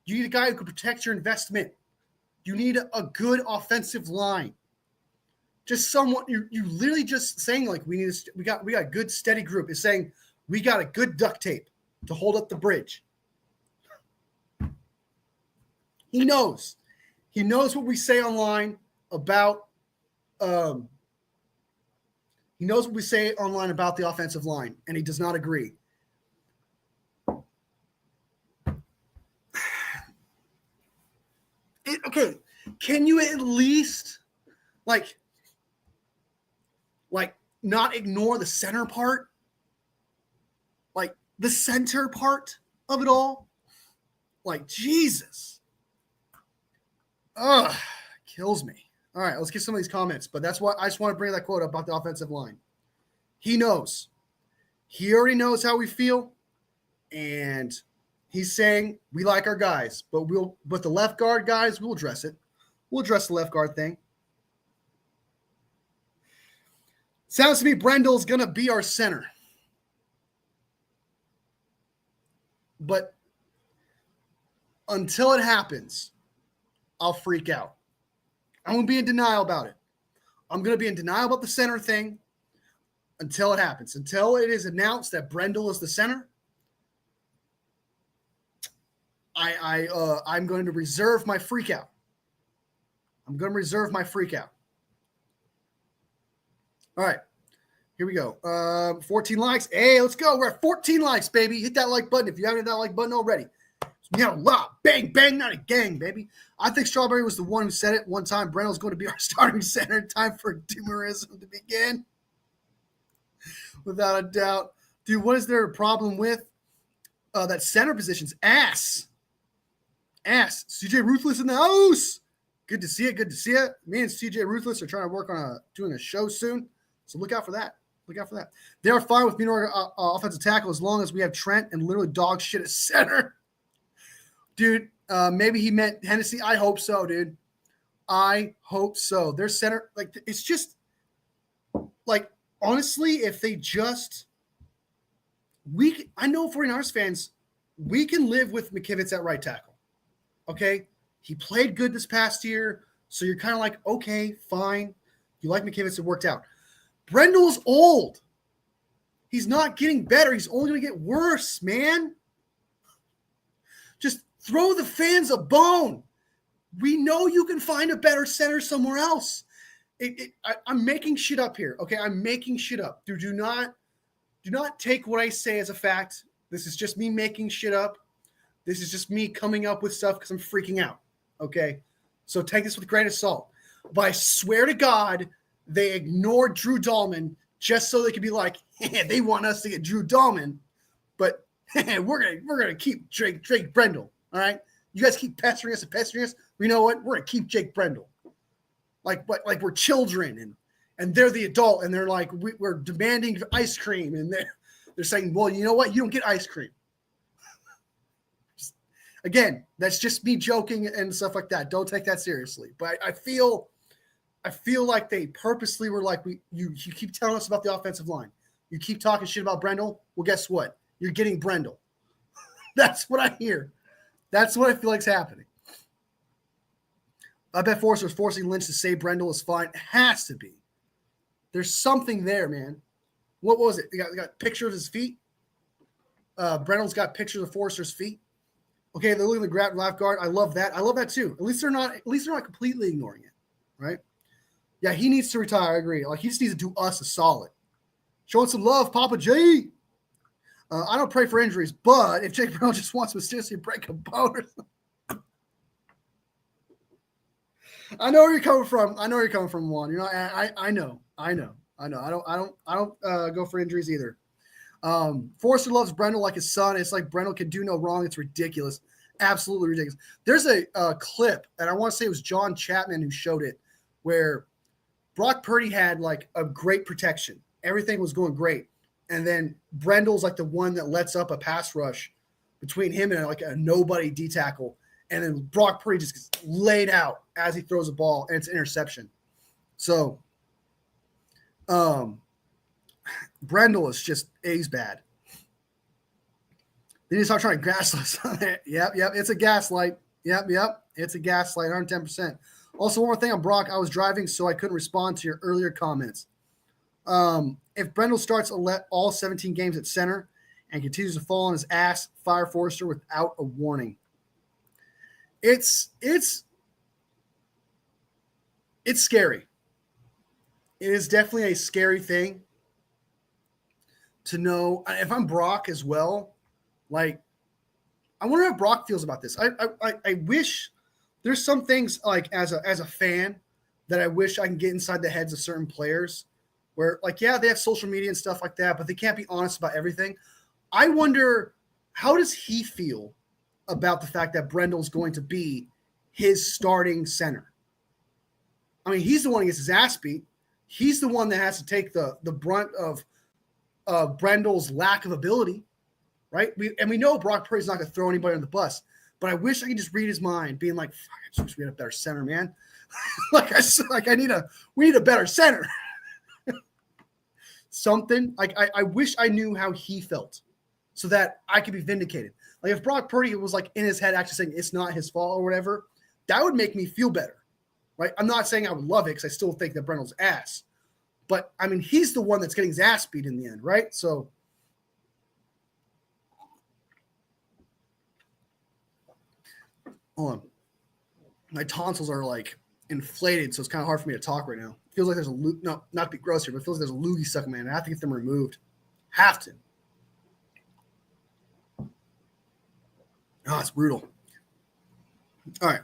You need a guy who can protect your investment. You need a good offensive line. Just someone you literally just saying like we got a good steady group is saying we got a good duct tape to hold up the bridge. He knows. He knows what we say online about he knows what we say online about the offensive line, and he does not agree. Okay, can you at least like not ignore the center part? Like the center part of it all? Like Jesus. Ugh, kills me. All right, let's get some of these comments. But that's what I just want to bring that quote up about the offensive line. He knows. He already knows how we feel. And he's saying we like our guys, but the left guard guys, we'll address it. We'll address the left guard thing. Sounds to me Brendel's gonna be our center. But until it happens, I'll freak out. I'm going to be in denial about it. I'm going to be in denial about the center thing until it happens. Until it is announced that Brendel is the center, I'm going to reserve my freak out. I'm going to reserve my freak out. All right. Here we go. 14 likes. Hey, let's go. We're at 14 likes, baby. Hit that like button if you haven't hit that like button already. We got a lot. Bang, bang, not a gang, baby. I think Strawberry was the one who said it one time. Brendel's going to be our starting center. Time for doomerism to begin. Without a doubt. Dude, what is there a problem with? That center position's ass. Ass. CJ Ruthless in the house. Good to see it. Good to see it. Me and CJ Ruthless are trying to work on doing a show soon. So look out for that. Look out for that. They are fine with being our offensive tackle as long as we have Trent and literally dog shit at center. Dude, maybe he meant Hennessy. I hope so, dude. I hope so. Their center, like, it's just, like, honestly, if they just, I know 49ers fans, we can live with McKivitz at right tackle. Okay? He played good this past year, so you're kind of like, okay, fine. You like McKivitz, it worked out. Brendel's old. He's not getting better. He's only going to get worse, man. Just throw the fans a bone. We know you can find a better center somewhere else. I'm making shit up here. Okay, I'm making shit up. Do not take what I say as a fact. This is just me making shit up. This is just me coming up with stuff because I'm freaking out. Okay, so take this with a grain of salt. But I swear to God, they ignored Drew Dahlman just so they could be like, hey, they want us to get Drew Dahlman, but we're gonna keep Jake Brendel. All right, you guys keep pestering us. You know what? We're gonna keep Jake Brendel, like we're children, and they're the adult, and they're like we're demanding ice cream, and they're saying, well, you know what? You don't get ice cream. Again, that's just me joking and stuff like that. Don't take that seriously. But I feel like they purposely were like, you keep telling us about the offensive line. You keep talking shit about Brendel. Well, guess what? You're getting Brendel. That's what I hear. That's what I feel like's happening. I bet Forster's forcing Lynch to say Brendel is fine. It has to be. There's something there, man. What was it? They got pictures of his feet. Brendel's got pictures of Forster's feet. Okay, they're looking at the grab left guard. I love that. I love that too. At least they're not completely ignoring it, right? Yeah, he needs to retire. I agree. Like, he just needs to do us a solid. Showing some love, Papa J. I don't pray for injuries, but if Jake Brown just wants to mysteriously break a bone or something. I know where you're coming from. Juan. You know, I know. I don't go for injuries either. Forster loves Brendel like his son. It's like Brendel can do no wrong. It's ridiculous. Absolutely ridiculous. There's a clip, and I want to say it was John Chapman who showed it, where Brock Purdy had like a great protection. Everything was going great. And then Brendel's like the one that lets up a pass rush between him and like a nobody D tackle. And then Brock Purdy just gets laid out as he throws the ball, and it's an interception. So Brendel is just, he's bad. They need to start trying to gaslight us on it. Yep. It's a gaslight. Yep. It's a gaslight, 110%. Also, one more thing on Brock. I was driving, so I couldn't respond to your earlier comments. If Brendel starts all 17 games at center and continues to fall on his ass, fire Forster without a warning. It's scary. It is definitely a scary thing to know. If I'm Brock as well, like, I wonder how Brock feels about this. I wish there's some things, like, as a fan, that I wish I can get inside the heads of certain players where, like, yeah, they have social media and stuff like that, but they can't be honest about everything. I wonder, how does he feel about the fact that Brendel's going to be his starting center? I mean, he's the one who gets his ass beat. He's the one that has to take the brunt of Brendel's lack of ability, right? We know Brock Purdy's not going to throw anybody on the bus, but I wish I could just read his mind, being like, "I wish we had a better center, man." We need a better center. Something like I wish I knew how he felt, so that I could be vindicated. Like, if Brock Purdy was like in his head actually saying it's not his fault or whatever, that would make me feel better, right? I'm not saying I would love it, because I still think that Brendel's ass. But, I mean, he's the one that's getting his ass beat in the end, right? So, hold on. My tonsils are, like, inflated, so it's kind of hard for me to talk right now. It feels like there's no, not to be gross here, but it feels like there's a loogie stuck in my hand. I have to get them removed. Have to. Oh, it's brutal. All right.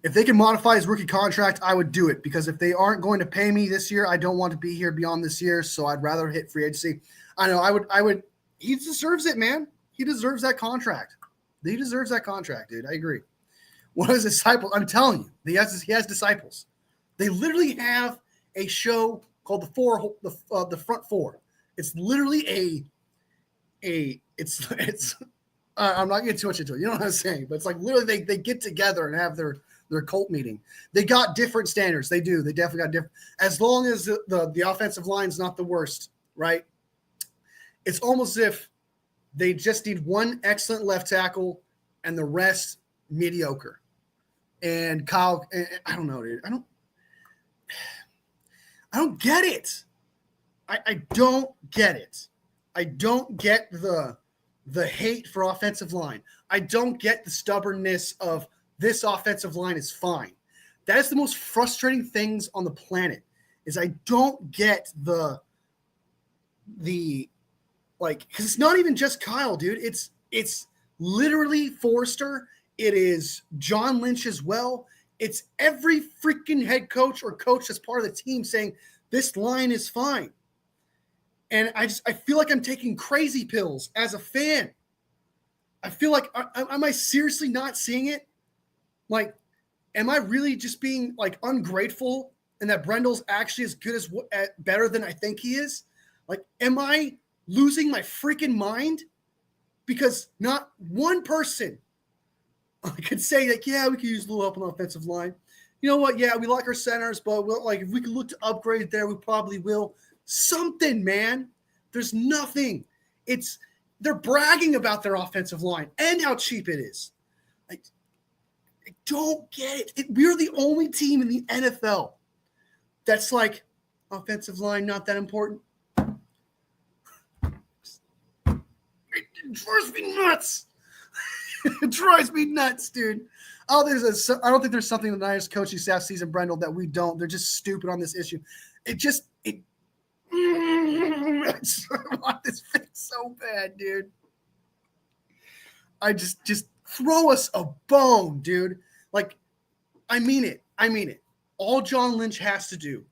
If they can modify his rookie contract, I would do it, because if they aren't going to pay me this year, I don't want to be here beyond this year. So I'd rather hit free agency. I know I would. He deserves it, man. He deserves that contract. He deserves that contract, dude. I agree. One of his disciples, I'm telling you, he has disciples. They literally have a show called the Front Four. It's literally it's I'm not getting too much into it. You know what I'm saying? But it's like literally they get together and have their cult meeting. They got different standards. They do. They definitely got different. As long as the offensive line's not the worst, right? It's almost as if they just need one excellent left tackle and the rest mediocre. And Kyle, I don't know, dude. I don't get it. I don't get it. I don't get the hate for offensive line. I don't get the stubbornness of this offensive line is fine. That is the most frustrating things on the planet, is I don't get the like, because it's not even just Kyle, dude. It's literally Forster. It is John Lynch as well. It's every freaking head coach or coach that's part of the team saying this line is fine. And I feel like I'm taking crazy pills as a fan. I feel like, am I seriously not seeing it? Like, am I really just being like ungrateful, and that Brendel's actually as good as better than I think he is? Like, am I losing my freaking mind? Because not one person could say like, yeah, we could use a little help on the offensive line. You know what? Yeah, we like our centers, but if we could look to upgrade there, we probably will. Something, man. There's nothing. It's they're bragging about their offensive line and how cheap it is. I don't get it. We're the only team in the NFL that's like, offensive line not that important. It drives me nuts. It drives me nuts, dude. I don't think there's something the Niners coaching staff sees in Brendel that we don't. They're just stupid on this issue. I want this fix so bad, dude. I just throw us a bone, dude. Like, I mean it. All John Lynch has to do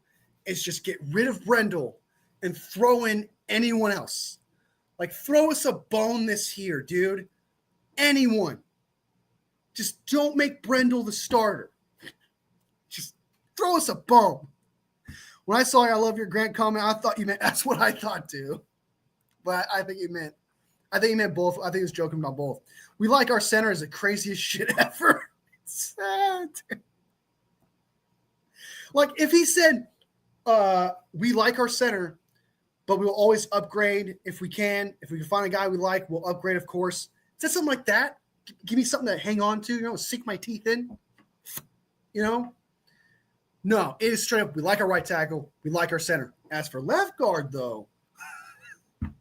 is just get rid of Brendel and throw in anyone else. Like, throw us a bone this year, dude. Anyone. Just don't make Brendel the starter. Just throw us a bone. When I saw I love your Grant comment, I thought you meant, that's what I thought too. But I think you meant both. I think he was joking about both. We like our center as the craziest shit ever. It's sad. Like, if he said, we like our center, but we'll always upgrade if we can. If we can find a guy we like, we'll upgrade, of course. Is that something like that? Give me something to hang on to, sink my teeth in, No, it is straight up. We like our right tackle. We like our center. As for left guard, though, and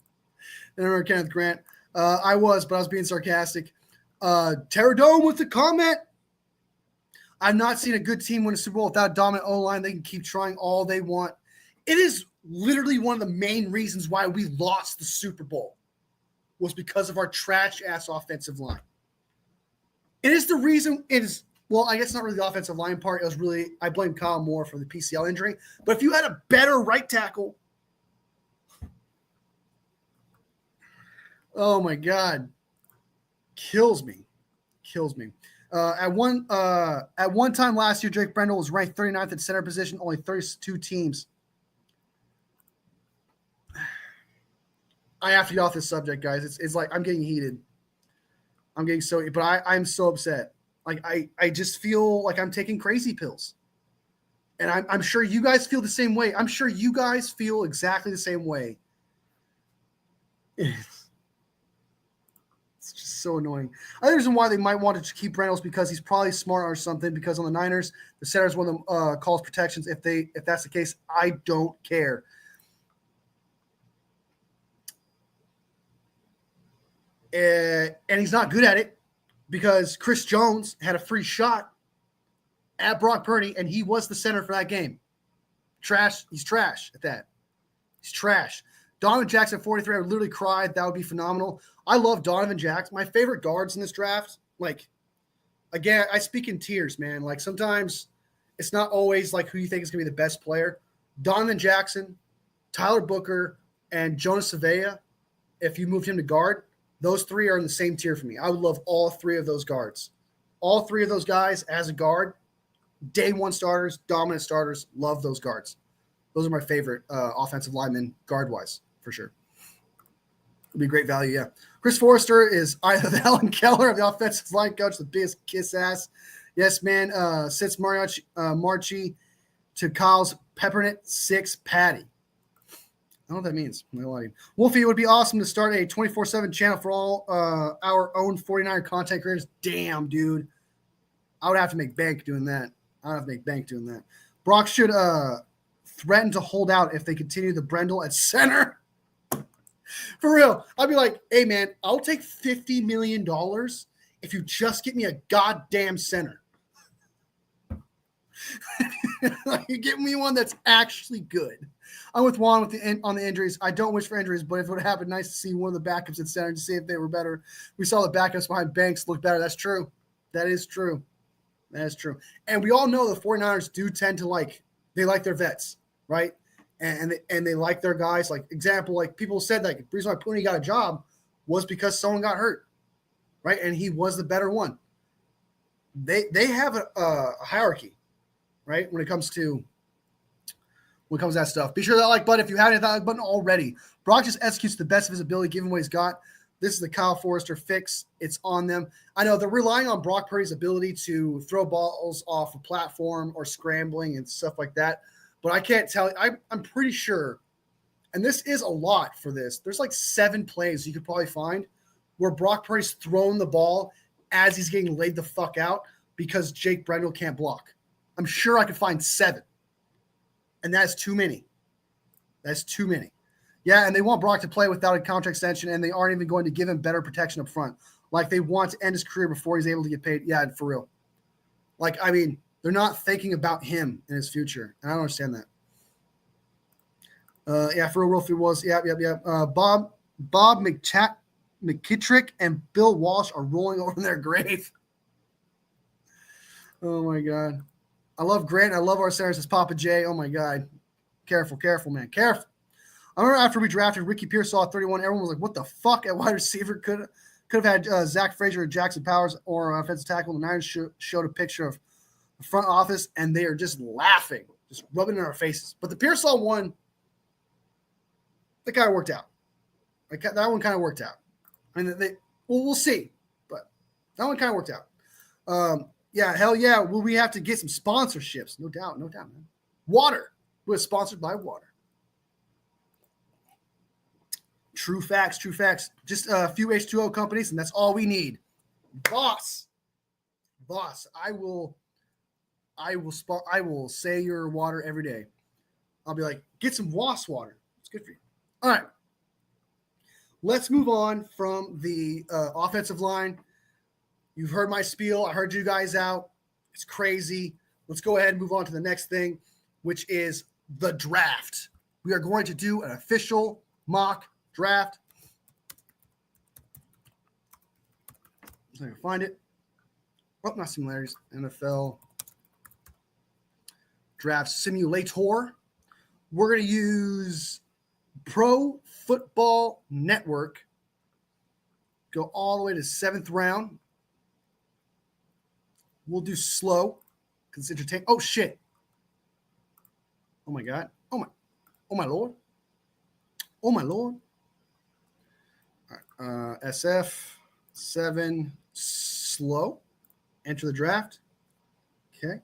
I remember Kenneth Grant. I was being sarcastic. Terradome with the comment. I've not seen a good team win a Super Bowl without a dominant O-line. They can keep trying all they want. It is literally one of the main reasons why we lost the Super Bowl was because of our trash-ass offensive line. It is the reason it is, well, I guess not really the offensive line part. It was really, I blame Kyle Moore for the PCL injury. But if you had a better right tackle, oh my God, kills me. At one time last year, Drake Brendel was ranked 39th at center position, only 32 teams. I have to get off this subject, guys. It's like I'm getting heated. But I'm so upset. Like I just feel like I'm taking crazy pills. And I'm sure you guys feel the same way. I'm sure you guys feel exactly the same way. It's just so annoying. I think the reason why they might want to keep Reynolds because he's probably smart or something. Because on the Niners, the center is one of them calls protections. If that's the case, I don't care. And he's not good at it because Chris Jones had a free shot at Brock Purdy, and he was the center for that game. Trash. He's trash at that. He's trash. Donovan Jackson, 43. I would literally cry. That would be phenomenal. I love Donovan Jackson. My favorite guards in this draft, like, again, I speak in tiers, man. Like, sometimes it's not always like who you think is going to be the best player. Donovan Jackson, Tyler Booker, and Jonas Savea, if you moved him to guard, those three are in the same tier for me. I would love all three of those guards. All three of those guys as a guard, day one starters, dominant starters, love those guards. Those are my favorite offensive linemen guard-wise, for sure. Would be great value, yeah. Chris Forrester is either the Helen Keller of the offensive line coach, the biggest kiss ass. Yes, man. Sits Marchie to Kyle's Peppermint 6 Patty. I don't know what that means. Wolfie, it would be awesome to start a 24/7 channel for all our own 49er content creators. Damn, dude. I would have to make bank doing that. Brock should threaten to hold out if they continue the Brendel at center. For real. I'd be like, hey, man, I'll take $50 million if you just get me a goddamn center. You get me one that's actually good. I'm with Juan on the injuries. I don't wish for injuries, but if it would happen, nice to see one of the backups at center to see if they were better. We saw the backups behind Banks look better. That's true. That is true. And we all know the 49ers do tend to they like their vets, right? And they like their guys. Like, example, like people said that the reason why Pooney got a job was because someone got hurt, right? And he was the better one. They have a hierarchy, right? When it comes to that stuff. Be sure that like button if you haven't hit that like button already. Brock just executes the best of his ability given what he's got. This is the Kyle Forrester fix. It's on them. I know they're relying on Brock Purdy's ability to throw balls off a platform or scrambling and stuff like that. But I can't tell. I'm pretty sure and this is a lot for this. There's like 7 plays you could probably find where Brock Purdy's thrown the ball as he's getting laid the fuck out because Jake Brendel can't block. I'm sure I could find 7. And that's too many. That's too many. Yeah, and they want Brock to play without a contract extension, and they aren't even going to give him better protection up front. Like, they want to end his career before he's able to get paid. Yeah, for real. Like, I mean, they're not thinking about him in his future. And I don't understand that. Yeah, for real, Wolfie was. Yeah. Bob McKittrick and Bill Walsh are rolling over in their grave. Oh, my God. I love Grant. I love our centers as Papa J. Oh, my God. Careful, man. Careful. I remember after we drafted Ricky Pearsall at 31, everyone was like, what the fuck at wide receiver? Could have had Zach Frazier or Jackson Powers or offensive tackle. The Niners showed a picture of the front office, and they are just laughing, just rubbing in our faces. But the Pearsall one, that kind of worked out. Like, that one kind of worked out. I mean, we'll see, but that one kind of worked out. Yeah, hell yeah. Will we have to get some sponsorships? No doubt, man. Water. We're sponsored by water. True facts. Just a few H2O companies, and that's all we need. Boss, I will say your water every day. I'll be like, get some Wasp water. It's good for you. All right. Let's move on from the offensive line. You've heard my spiel. I heard you guys out. It's crazy. Let's go ahead and move on to the next thing, which is the draft. We are going to do an official mock draft. So I can find it. Oh, not similarities. NFL draft simulator. We're going to use Pro Football Network. Go all the way to 7th round. We'll do slow because it's entertaining. Oh, shit. Oh, my God. Oh, my Lord. Oh, my Lord. All right. SF 7 slow. Enter the draft. Okay.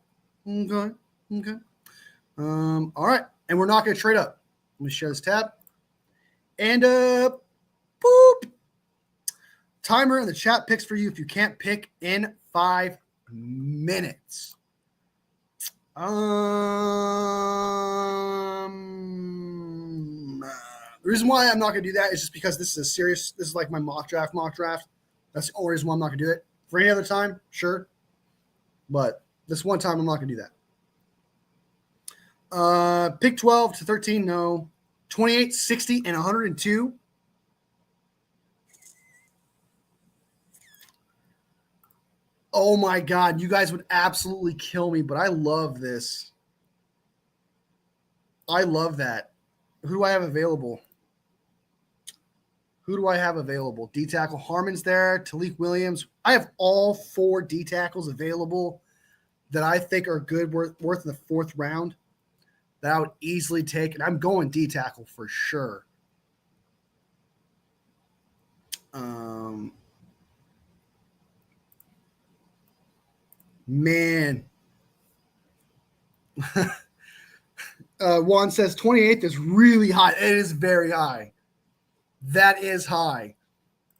All right. And we're not going to trade up. Let me share this tab. And boop. Timer in the chat picks for you if you can't pick in 5 minutes. The reason why I'm not going to do that is just because this is like my mock draft. That's the only reason why I'm not going to do it. For any other time, sure. But this one time, I'm not going to do that. Pick 12 to 13, no. 28, 60, and 102. Oh, my God. You guys would absolutely kill me, but I love this. I love that. Who do I have available? D-tackle Harmon's there. Talik Williams. I have all 4 D-tackles available that I think are good, worth in the 4th round that I would easily take. And I'm going D-tackle for sure. Man. Juan says 28th is really high. It is very high. That is high.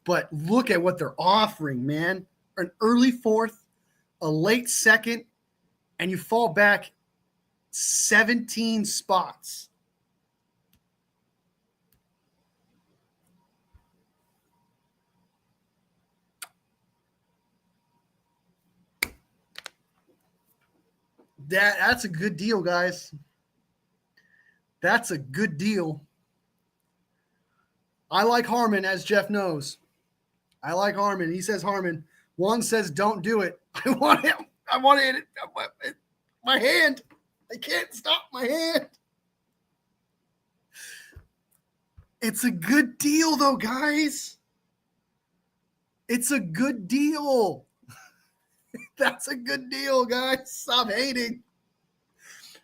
But look at what they're offering, man. An early 4th, a late 2nd, and you fall back 17 spots. That's a good deal, guys. That's a good deal. I like Harmon, as Jeff knows. I like Harmon. He says Harmon. Juan says don't do it. I want him. I want to hit it. My hand. I can't stop my hand. It's a good deal, though, guys. It's a good deal. That's a good deal, guys. Stop hating.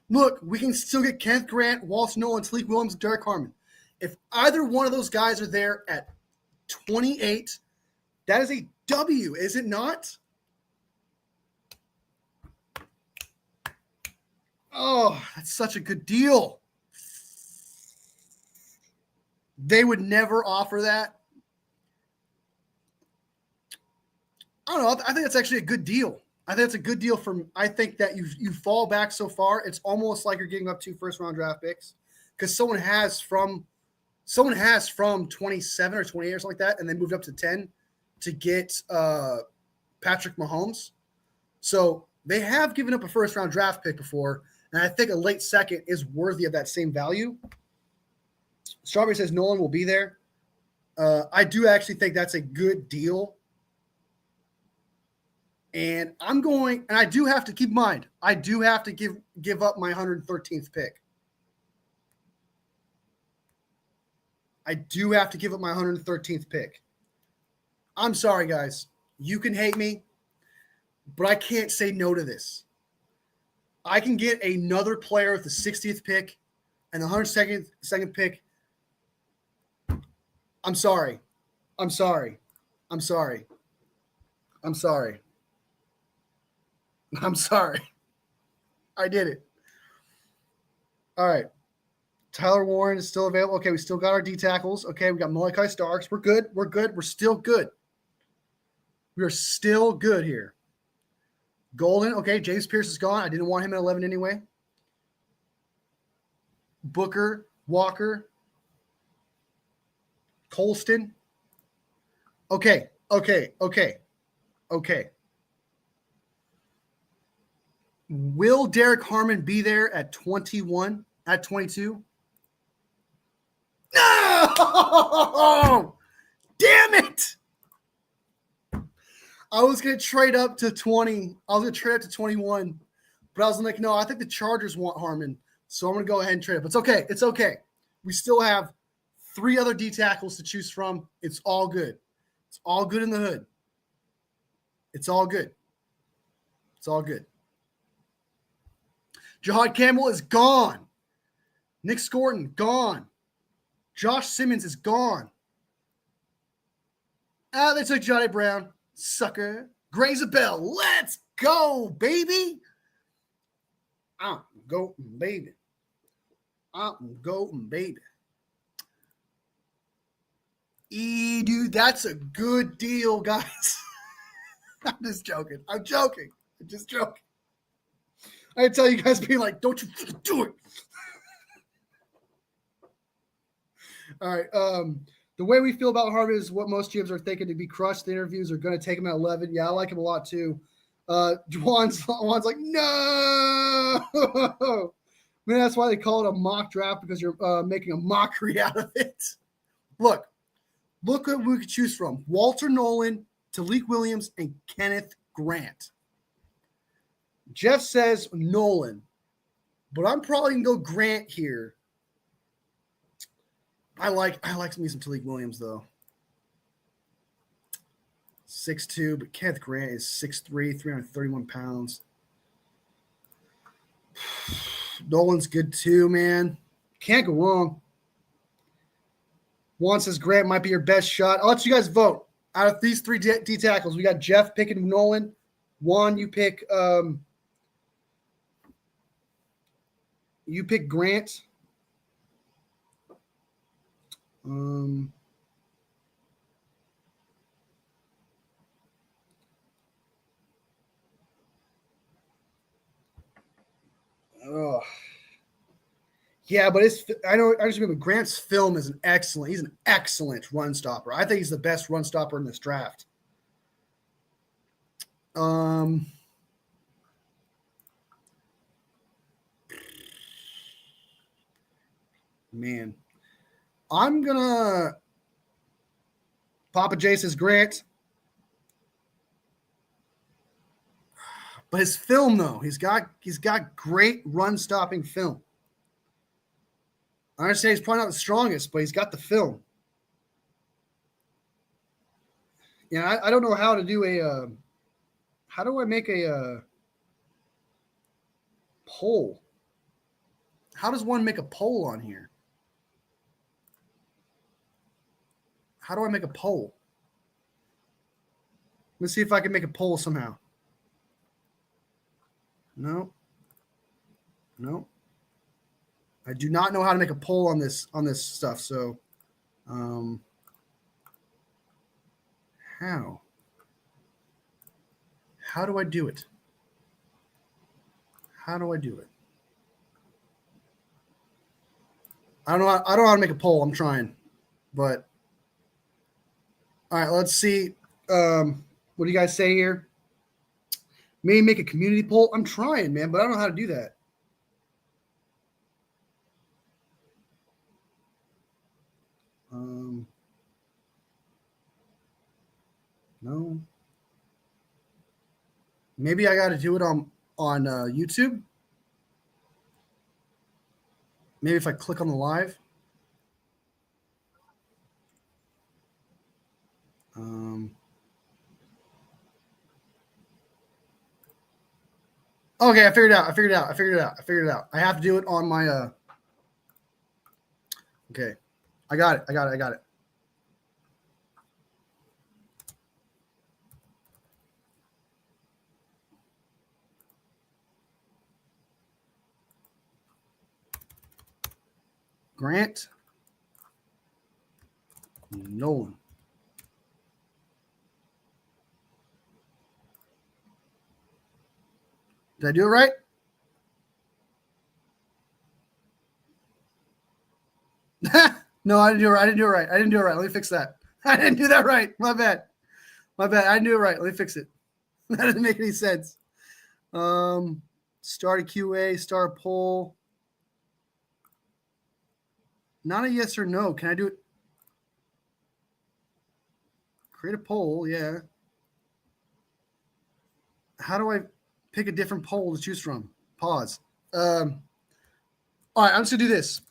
Look, we can still get Kenneth Grant, Walsh Nolan, Talik Williams, Derek Harmon. If either one of those guys are there at 28, that is a W, is it not? Oh, that's such a good deal. They would never offer that. I don't know. I think that's actually a good deal. I think it's a good deal I think that you fall back so far. It's almost like you're giving up 2 first-round draft picks because someone has from 27 or 28 or something like that, and they moved up to 10 to get Patrick Mahomes. So they have given up a first-round draft pick before, and I think a late second is worthy of that same value. Strawberry says Nolan will be there. I do actually think that's a good deal. And I do have to keep in mind, I do have to give up my 113th pick. I do have to give up my 113th pick. I'm sorry, guys. You can hate me, but I can't say no to this. I can get another player with the 60th pick and the 102nd pick. I'm sorry. I'm sorry. I'm sorry. I'm sorry. I'm sorry. I did it. All right. Tyler Warren is still available. Okay, we still got our D tackles. Okay, we got Malachi Starks. We're good. We're good. We're still good. We are still good here. Golden. Okay, James Pierce is gone. I didn't want him at 11 anyway. Booker, Walker, Colston. Okay. Will Derek Harmon be there at 21, at 22? No! Damn it! I was going to trade up to 20. I was going to trade up to 21. But I was like, no, I think the Chargers want Harmon. So I'm going to go ahead and trade up. It's okay. It's okay. We still have 3 other D tackles to choose from. It's all good. It's all good in the hood. It's all good. It's all good. Jahad Campbell is gone. Nick Scorton, gone. Josh Simmons is gone. They took Johnny Brown. Sucker. Gray Zabel. Let's go, baby. I'm going, baby. I'm going, baby. Dude, that's a good deal, guys. I'm just joking. I'm just joking. I tell you guys being like, don't you do it. All right. The way we feel about Harvey is what most GMs are thinking to be crushed. The interviews are going to take him at 11. Yeah, I like him a lot too. Juan's like, no. Man, that's why they call it a mock draft, because you're making a mockery out of it. Look what we could choose from. Walter Nolan, Talik Williams, and Kenneth Grant. Jeff says Nolan, but I'm probably going to go Grant here. I like me some Talik Williams, though. 6'2", but Kenneth Grant is 6'3", 331 pounds. Nolan's good too, man. Can't go wrong. Juan says Grant might be your best shot. I'll let you guys vote. Out of these 3 D tackles, we got Jeff picking Nolan. Juan, you pick Grant. Yeah, but I just remember Grant's film is he's an excellent run stopper. I think he's the best run stopper in this draft. Man, I'm gonna Papa J says Grant. But his film, though, he's got great run stopping film. I understand he's probably not the strongest, but he's got the film. Yeah, I don't know how to do how do I make a poll? How does one make a poll on here? How do I make a poll? Let's see if I can make a poll somehow. No. I do not know how to make a poll on this stuff. So How? How do I do it? How do I do it? I don't know. I don't know how to make a poll. I'm trying, but all right. Let's see. What do you guys say here? Maybe make a community poll. I'm trying, man, but I don't know how to do that. No. Maybe I got to do it on YouTube. Maybe if I click on the live. Okay, I figured it out. I have to do it on my. Okay, I got it. Grant Nolan. Did I do it right? No, I didn't do it right. I didn't do it right. Let me fix that. I didn't do that right. My bad. I didn't do it right. Let me fix it. That doesn't make any sense. Start a QA, start a poll. Not a yes or no. Can I do it? Create a poll, yeah. How do I pick a different poll to choose from? Pause. All right, I'm just gonna do this.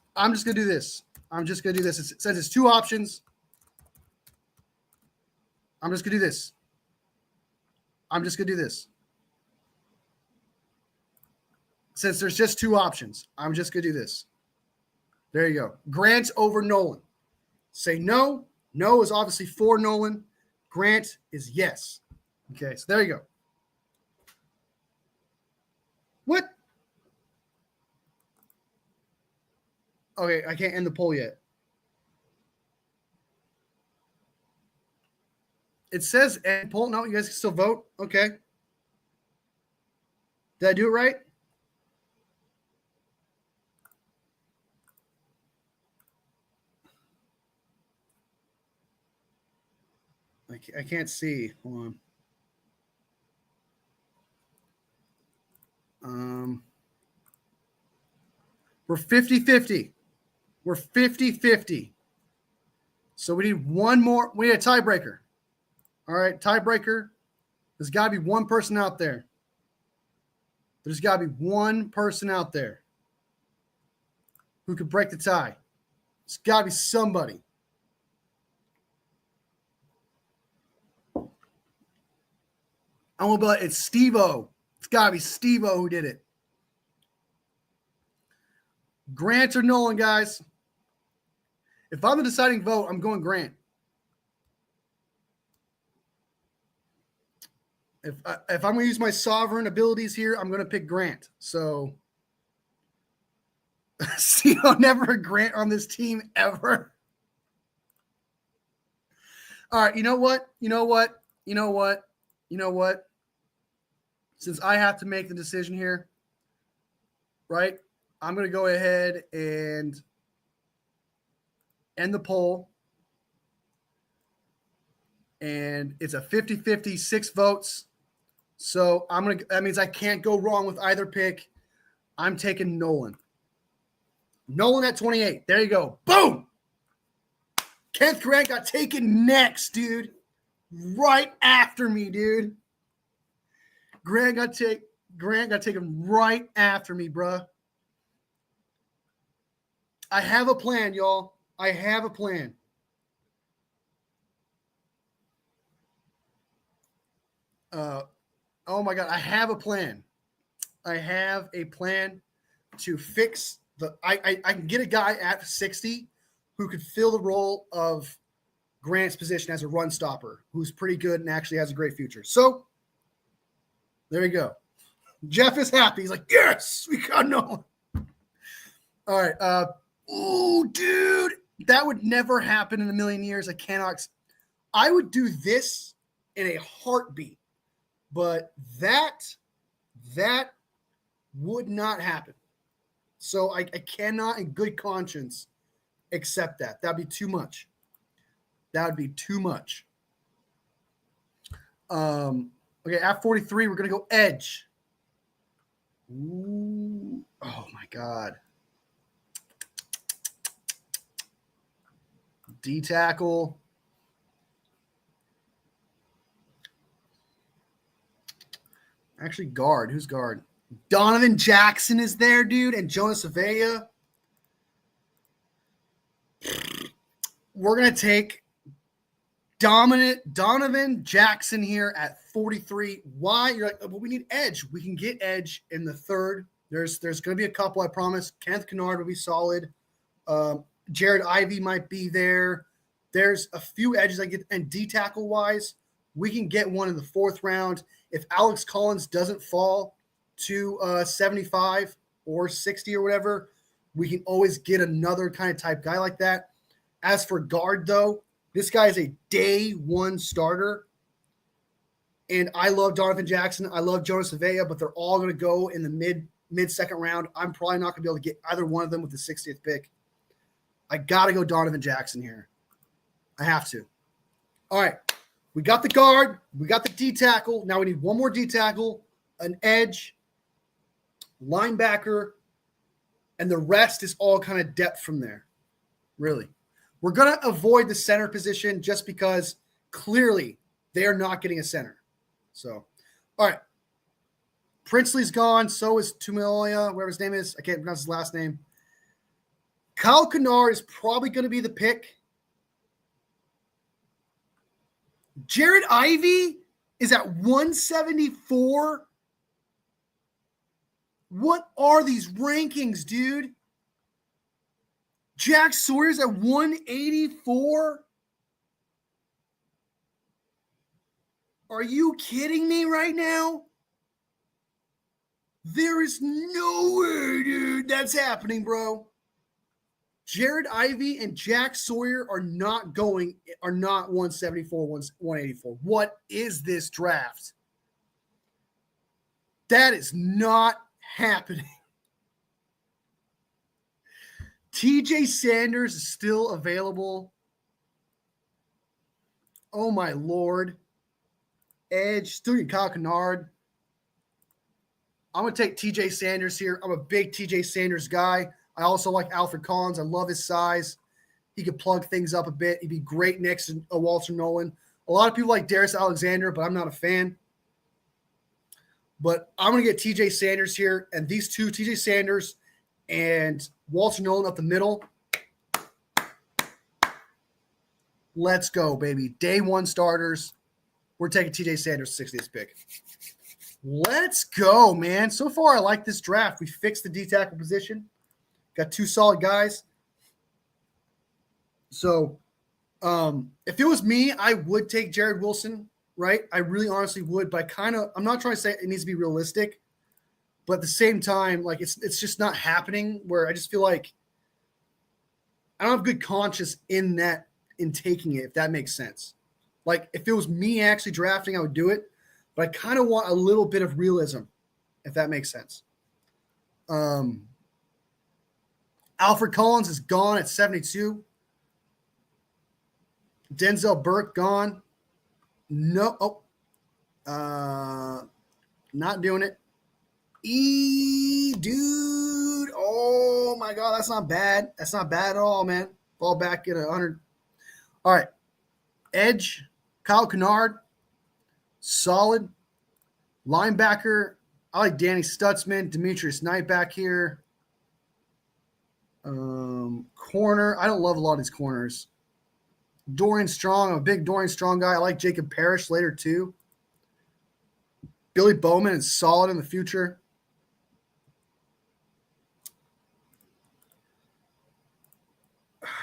It says it's two options. I'm just gonna do this. Since there's just two options, I'm just gonna do this. There you go. Grant over Nolan. Say no. No is obviously for Nolan. Grant is yes. Okay, so there you go. What? Okay, I can't end the poll yet. It says end poll. No, you guys can still vote. Okay. Did I do it right? I can't see. Hold on. We're 50-50. We're 50-50. So we need one more. We need a tiebreaker. All right, tiebreaker. There's got to be one person out there. There's got to be one person out there who could break the tie. It's got to be somebody. I'm gonna be like, it's Steve-O. It's got to be Steve-O who did it. Grant or Nolan, guys. If I'm the deciding vote, I'm going Grant. If I'm going to use my sovereign abilities here, I'm going to pick Grant. So, see, I'll never a Grant on this team ever. All right, you know what? Since I have to make the decision here, right? I'm going to go ahead and end the poll. And it's a 50-50, 6 votes. So that means I can't go wrong with either pick. I'm taking Nolan. Nolan at 28. There you go. Boom. Kenneth Grant got taken next, dude. Right after me, dude. Grant got taken right after me, bruh. I have a plan, y'all. I have a plan. Oh my God, I have a plan. I have a plan to fix the. I can get a guy at 60 who could fill the role of Grant's position as a run stopper, who's pretty good and actually has a great future. So there you go. Jeff is happy. He's like, yes, we got Nolan. All right. Ooh, dude. That would never happen in a million years. I cannot. I would do this in a heartbeat, but that would not happen. So I cannot, in good conscience, accept that. That'd be too much. That would be too much. Okay, at 43, we're gonna go edge. Ooh, oh my god. D tackle. Actually, guard. Who's guard? Donovan Jackson is there, dude, and Jonas Avea. We're gonna take Donovan Jackson here at 43. Why? You're like, well, we need edge. We can get edge in the third. There's going to be a couple, I promise. Kenneth Kennard will be solid. Jared Ivey might be there. There's a few edges I get, and D tackle wise, we can get one in the fourth round. If Alex Collins doesn't fall to 75 or 60 or whatever, we can always get another kind of type guy like that. As for guard, though, this guy is a day one starter. And I love Donovan Jackson. I love Jonas Avea, but they're all going to go in the mid second round. I'm probably not going to be able to get either one of them with the 60th pick. I got to go Donovan Jackson here. I have to. All right. We got the guard. We got the D tackle. Now we need one more D tackle, an edge, linebacker, and the rest is all kind of depth from there. Really. We're going to avoid the center position just because clearly they are not getting a center. So, all right. Princely's gone. So is Tumilia, whatever his name is. I can't pronounce his last name. Kyle Kennard is probably going to be the pick. Jared Ivey is at 174. What are these rankings, dude? Jack Sawyer's at 184. Are you kidding me right now? There is no way, dude, that's happening, bro. Jared Ivey and Jack Sawyer are not 174, 184. What is this draft? That is not happening. TJ Sanders is still available. Oh, my Lord. Edge, still getting Kyle Kennard. I'm going to take TJ Sanders here. I'm a big TJ Sanders guy. I also like Alfred Collins. I love his size. He could plug things up a bit. He'd be great next to Walter Nolan. A lot of people like Darius Alexander, but I'm not a fan. But I'm going to get TJ Sanders here. And these two, TJ Sanders and Walter Nolan up the middle. Let's go, baby. Day one starters. We're taking TJ Sanders, 60th pick. Let's go, man. So far, I like this draft. We fixed the D tackle position. Got two solid guys. So, if it was me, I would take Jared Wilson, right? I really honestly would, but I'm not trying to say it needs to be realistic, but at the same time, like it's just not happening where I just feel like I don't have good conscience in taking it, if that makes sense. Like if it was me actually drafting, I would do it, but I kind of want a little bit of realism, if that makes sense. Alfred Collins is gone at 72. Denzel Burke gone. No. Not doing it. Dude. Oh, my God. That's not bad. That's not bad at all, man. Ball back at 100. All right. Edge, Kyle Kennard. Solid. Linebacker, I like Danny Stutzman. Demetrius Knight back here. Corner, I don't love a lot of these corners. Dorian Strong, I'm a big Dorian Strong guy. I like Jacob Parrish later too. Billy Bowman is solid in the future.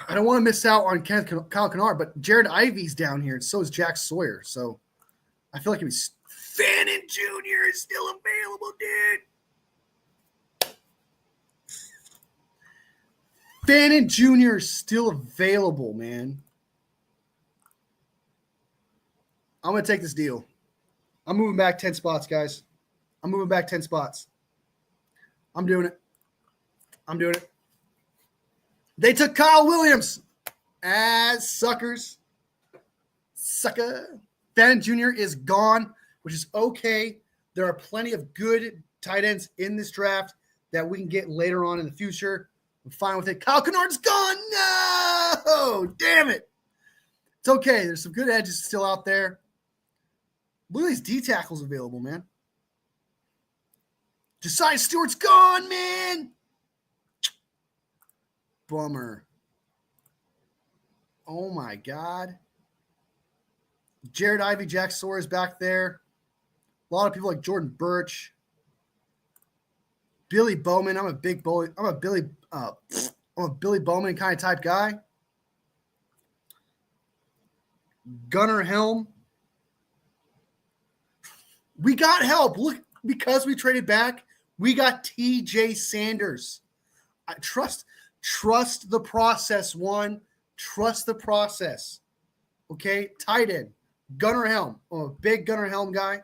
I don't want to miss out on Kyle Kennard, but Jared Ivey's down here, and so is Jack Sawyer. So I feel like Fannin Jr. is still available, dude. Fannin Jr. is still available, man. I'm going to take this deal. I'm moving back 10 spots, guys. I'm moving back 10 spots. I'm doing it. I'm doing it. They took Kyle Williams as suckers. Sucker. Fannin Jr. is gone, which is okay. There are plenty of good tight ends in this draft that we can get later on in the future. I'm fine with it. Kyle Kennard's gone. No! Damn it. It's okay. There's some good edges still out there. Look at these D tackles available, man. Josiah Stewart's gone, man. Bummer. Oh, my God. Jared Ivey, Jack Sawyer is back there. A lot of people like Jordan Birch. Billy Bowman. I'm a Billy Bowman kind of type guy. Gunnar Helm. We got help. Look, because we traded back, we got TJ Sanders. I trust the process, one. Trust the process. Okay, tight end. Gunnar Helm. I'm a big Gunnar Helm guy.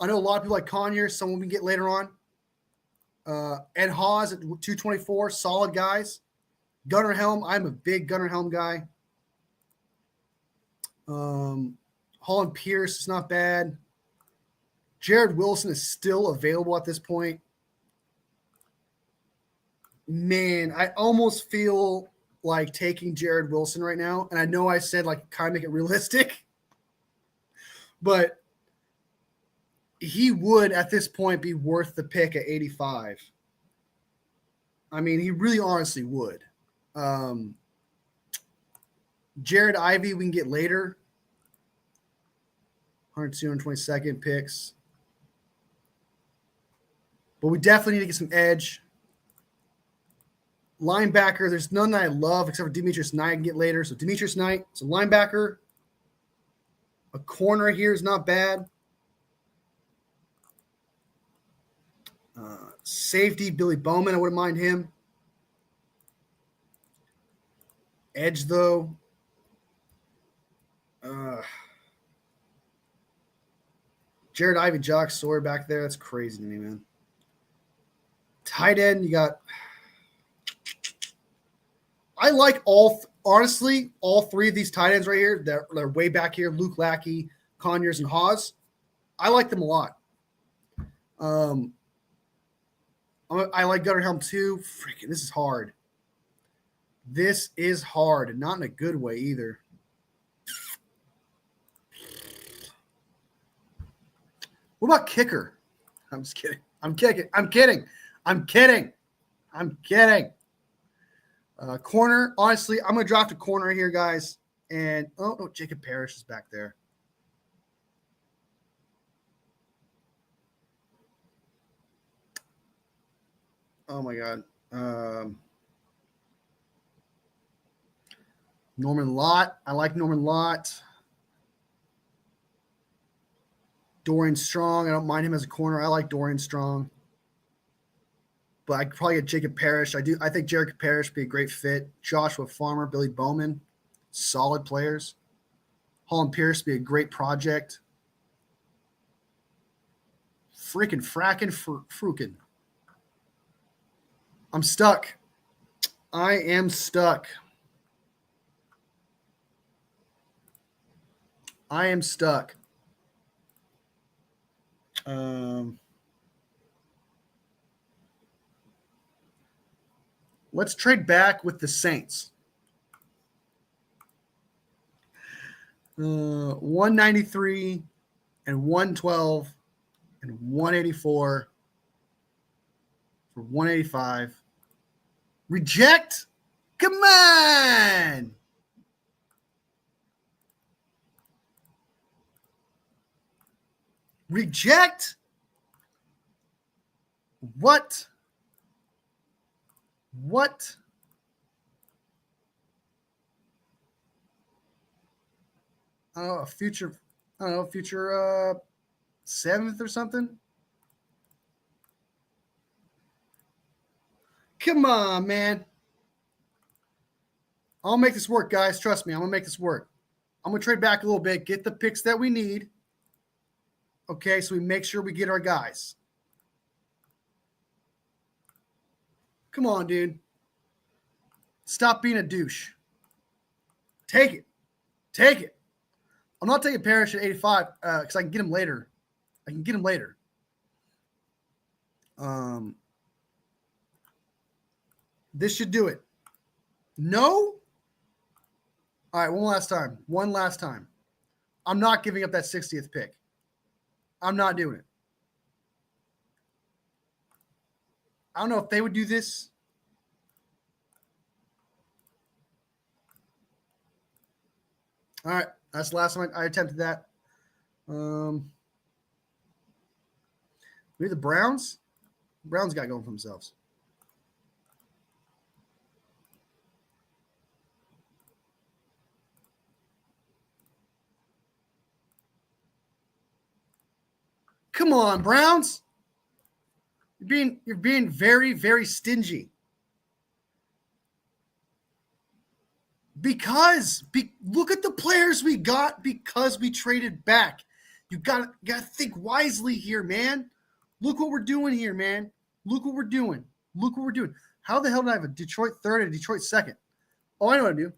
I know a lot of people like Conyers, someone we can get later on. Ed Hawes at 224, solid guys. Gunnar Helm, I'm a big Gunnar Helm guy. Holland Pierce is not bad. Jared Wilson is still available at this point. Man, I almost feel like taking Jared Wilson right now. And I know I said like kind of make it realistic, but he would at this point be worth the pick at 85. I mean, he really honestly would. Jared Ivey we can get later. 222nd picks. But we definitely need to get some edge. Linebacker, there's none that I love except for Demetrius Knight I can get later. So Demetrius Knight, it's a linebacker. A corner here is not bad. Safety, Billy Bowman, I wouldn't mind him. Edge, though. Jared Ivey, Jock Sawyer back there. That's crazy to me, man. Tight end, you got – I like honestly, all three of these tight ends right here. They're way back here, Luke Lackey, Conyers, and Hawes. I like them a lot. I like Gunnar Helm too. Freaking, this is hard. This is hard, not in a good way either. What about kicker? I'm just kidding. I'm kidding. Corner, honestly, I'm going to draft a corner here, guys. And, oh, Jacob Parrish is back there. Oh, my God. Norman Lott. I like Norman Lott. Dorian Strong. I don't mind him as a corner. I like Dorian Strong. But I could probably get Jacob Parrish. I think Jacob Parrish would be a great fit. Joshua Farmer, Billy Bowman, solid players. Holland Pierce would be a great project. Frukin. I'm stuck. I am stuck. Let's trade back with the Saints. 193 and 112 and 184 for 185. Reject? Come on. Reject? What? Future 7th or something. Come on, man. I'll make this work, guys. Trust me, I'm going to make this work. I'm going to trade back a little bit, get the picks that we need. Okay, so we make sure we get our guys. Come on, dude. Stop being a douche. Take it. Take it. I'm not taking Parrish at 85 because I can get him later. This should do it. No? All right, one last time. I'm not giving up that 60th pick. I'm not doing it. I don't know if they would do this. All right, that's the last time I attempted that. Maybe the Browns? Browns got going for themselves. Come on, Browns. You're being very, very stingy. Look at the players we got because we traded back. You got to think wisely here, man. Look what we're doing here, man. Look what we're doing. How the hell did I have a Detroit third and a Detroit second? Oh, I know what to do.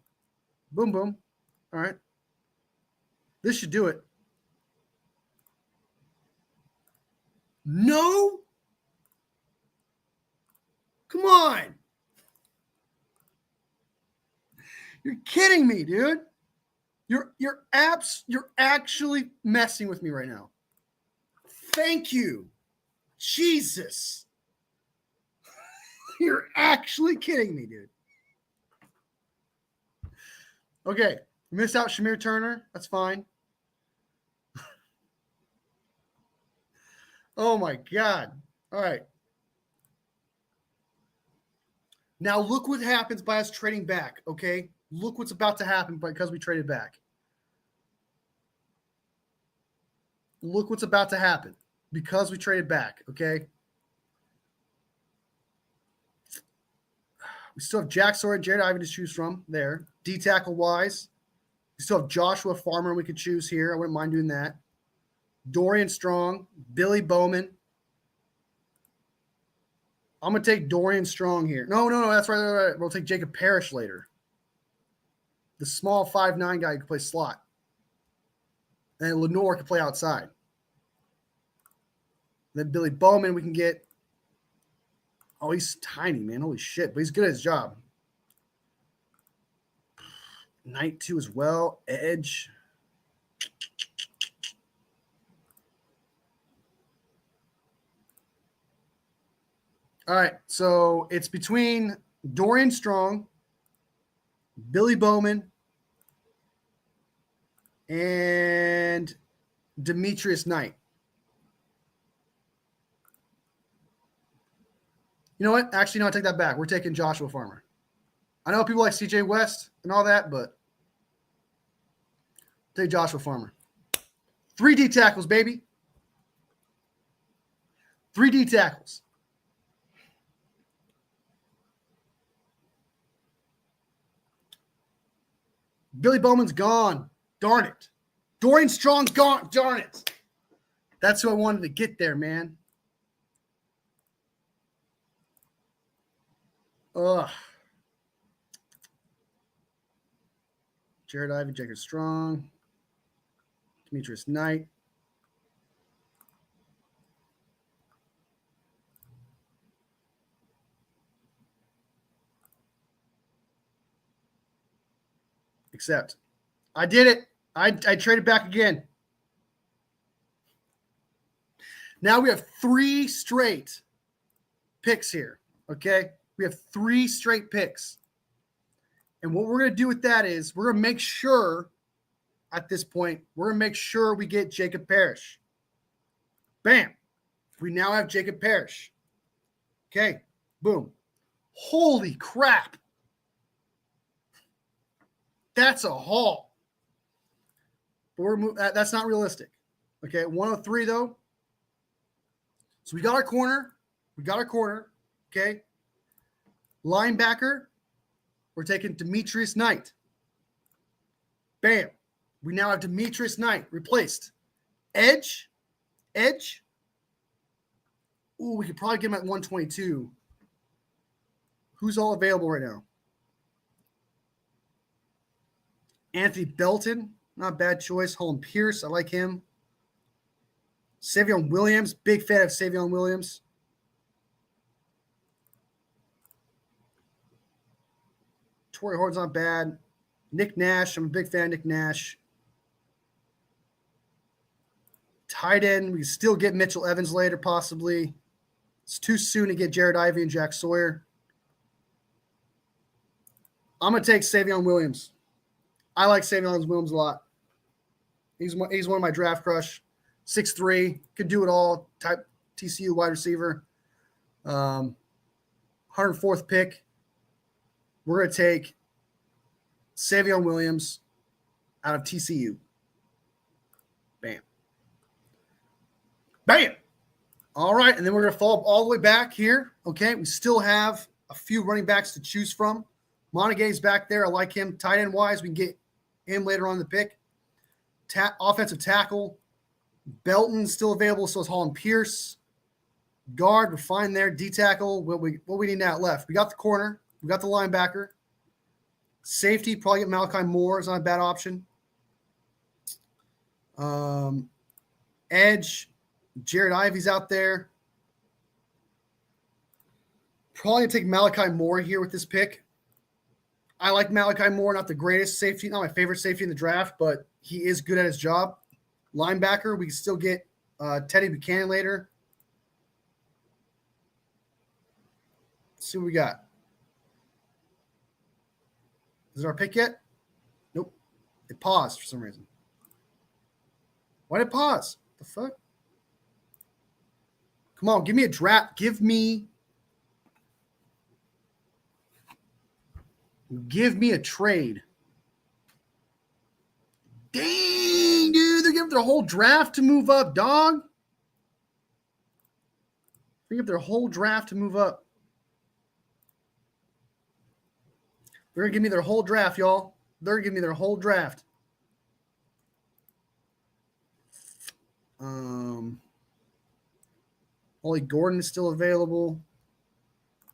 Boom, boom. All right. This should do it. No? Come on. You're kidding me, dude. You're actually messing with me right now. Thank you. Jesus. You're actually kidding me, dude. Okay. Missed out Shamir Turner. That's fine. Oh my God. All right. Now look what happens by us trading back, okay? Look what's about to happen because we traded back. Look what's about to happen because we traded back, okay? We still have Jack Sawyer and Jared Ivey to choose from there. D tackle wise. We still have Joshua Farmer we could choose here. I wouldn't mind doing that. Dorian Strong, Billy Bowman. I'm going to take Dorian Strong here. No, that's right. We'll take Jacob Parrish later. The small 5'9" guy who can play slot. And Lenore can play outside. Then Billy Bowman we can get. Oh, he's tiny, man. Holy shit. But he's good at his job. Knight 2 as well. Edge. All right. So it's between Dorian Strong, Billy Bowman, and Demetrius Knight. You know what? Actually, no, I take that back. We're taking Joshua Farmer. I know people like CJ West and all that, but take Joshua Farmer. 3D tackles, baby. 3D tackles. Billy Bowman's gone. Darn it. Dorian Strong's gone. Darn it. That's who I wanted to get there, man. Ugh. Jared Ivey, Jacob Strong. Demetrius Knight. Except I did it. I traded back again. Now we have 3 straight picks here. Okay. We have 3 straight picks. And what we're going to do with that is we're going to make sure at this point, we're going to make sure we get Jacob Parrish. Bam. We now have Jacob Parrish. Okay. Boom. Holy crap. That's a haul. But that's not realistic. Okay. 103 though. So we got our corner. Okay. Linebacker. We're taking Demetrius Knight. Bam. We now have Demetrius Knight replaced. Edge. Ooh, we could probably get him at 122. Who's all available right now? Anthony Belton, not a bad choice. Holland Pierce, I like him. Savion Williams, big fan of Savion Williams. Torrey Horton's not bad. Nick Nash, I'm a big fan of Nick Nash. Tight end, we can still get Mitchell Evans later, possibly. It's too soon to get Jared Ivey and Jack Sawyer. I'm going to take Savion Williams. I like Savion Williams a lot. He's one of my draft crush. 6'3", could do it all. Type TCU wide receiver. 104th pick. We're going to take Savion Williams out of TCU. Bam. Bam. All right, and then we're going to fall all the way back here. Okay, we still have a few running backs to choose from. Montague's back there. I like him. Tight end wise, we can get him later on in the pick. Offensive tackle. Belton's still available, so is Holland Pierce. Guard, we're fine there. D tackle, what we need now left. We got the corner. We got the linebacker. Safety, probably get Malachi Moore. Is not a bad option. Edge, Jared Ivey's out there. Probably going to take Malachi Moore here with this pick. I like Malachi Moore, not the greatest safety, not my favorite safety in the draft, but he is good at his job. Linebacker, we can still get Teddy Buchanan later. Let's see what we got. Is it our pick yet? Nope. It paused for some reason. Why did it pause? The fuck? Come on, give me a draft. Give me a trade. Dang, dude. They're giving their whole draft to move up, dog. They give their whole draft to move up. They're going to give me their whole draft, y'all. They're going to give me their whole draft. Ollie Gordon is still available.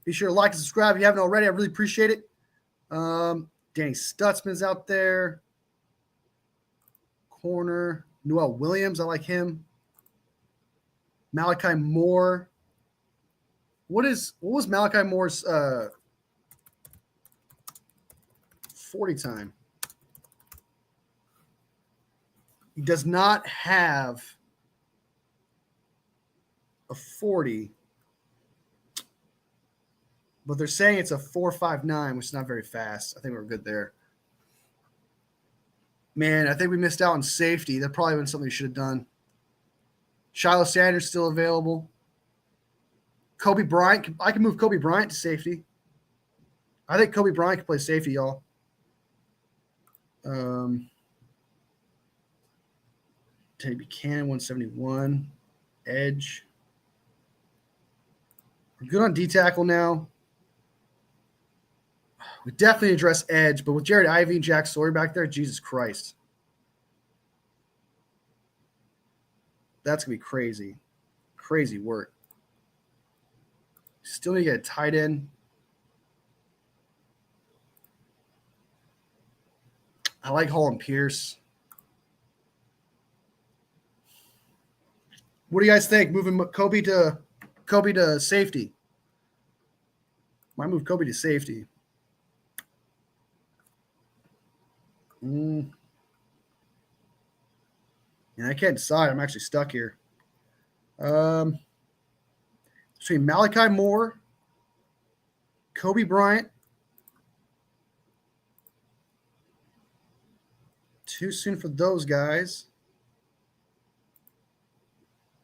Be sure to like and subscribe if you haven't already. I really appreciate it. Danny Stutzman's out there. Corner. Noel Williams, I like him. Malachi Moore. What was Malachi Moore's 40 time? He does not have a 40, but they're saying it's a 4.59, which is not very fast. I think we're good there. Man, I think we missed out on safety. That probably been something we should have done. Shiloh Sanders still available. Kobe Bryant. I can move Kobe Bryant to safety. I think Kobe Bryant can play safety, y'all. Teddy Buchanan, 171. Edge. We're good on D tackle now. We definitely address edge, but with Jared Ivey and Jack Sawyer back there, Jesus Christ. That's going to be crazy. Crazy work. Still need to get a tight end. I like Holland Pierce. What do you guys think? Moving Kobe to safety. Might move Kobe to safety. Yeah, I can't decide. I'm actually stuck here. Between Malachi Moore, Kobe Bryant. Too soon for those guys.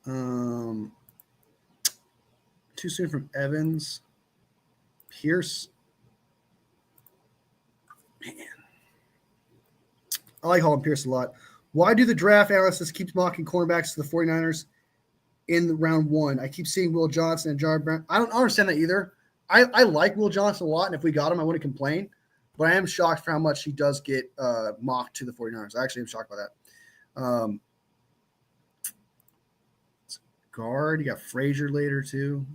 Too soon from Evans. Pierce. Man. I like Holland Pierce a lot. Why do the draft analysts keep mocking cornerbacks to the 49ers in round one? I keep seeing Will Johnson and Jar Brown. I don't understand that either. I like Will Johnson a lot, and if we got him, I wouldn't complain. but I am shocked for how much he does get mocked to the 49ers. I actually am shocked by that. Guard, you got Frazier later too.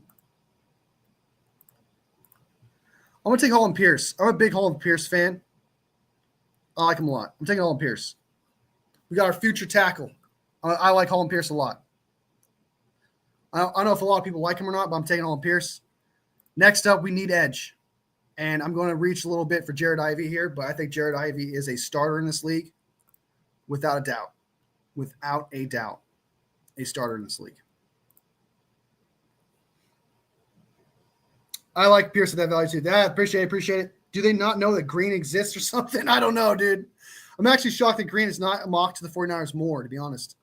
I'm going to take Holland Pierce. I'm a big Holland Pierce fan. I like him a lot. I'm taking Holland Pierce. We got our future tackle. I like Holland Pierce a lot. I don't know if a lot of people like him or not, but I'm taking Holland Pierce. Next up, we need edge. And I'm going to reach a little bit for Jared Ivey here, but I think Jared Ivey is a starter in this league without a doubt. Without a doubt, a starter in this league. I like Pierce at that value too. Appreciate it. Do they not know that Green exists or something? I don't know, dude. I'm actually shocked that Green is not mocked to the 49ers more, to be honest.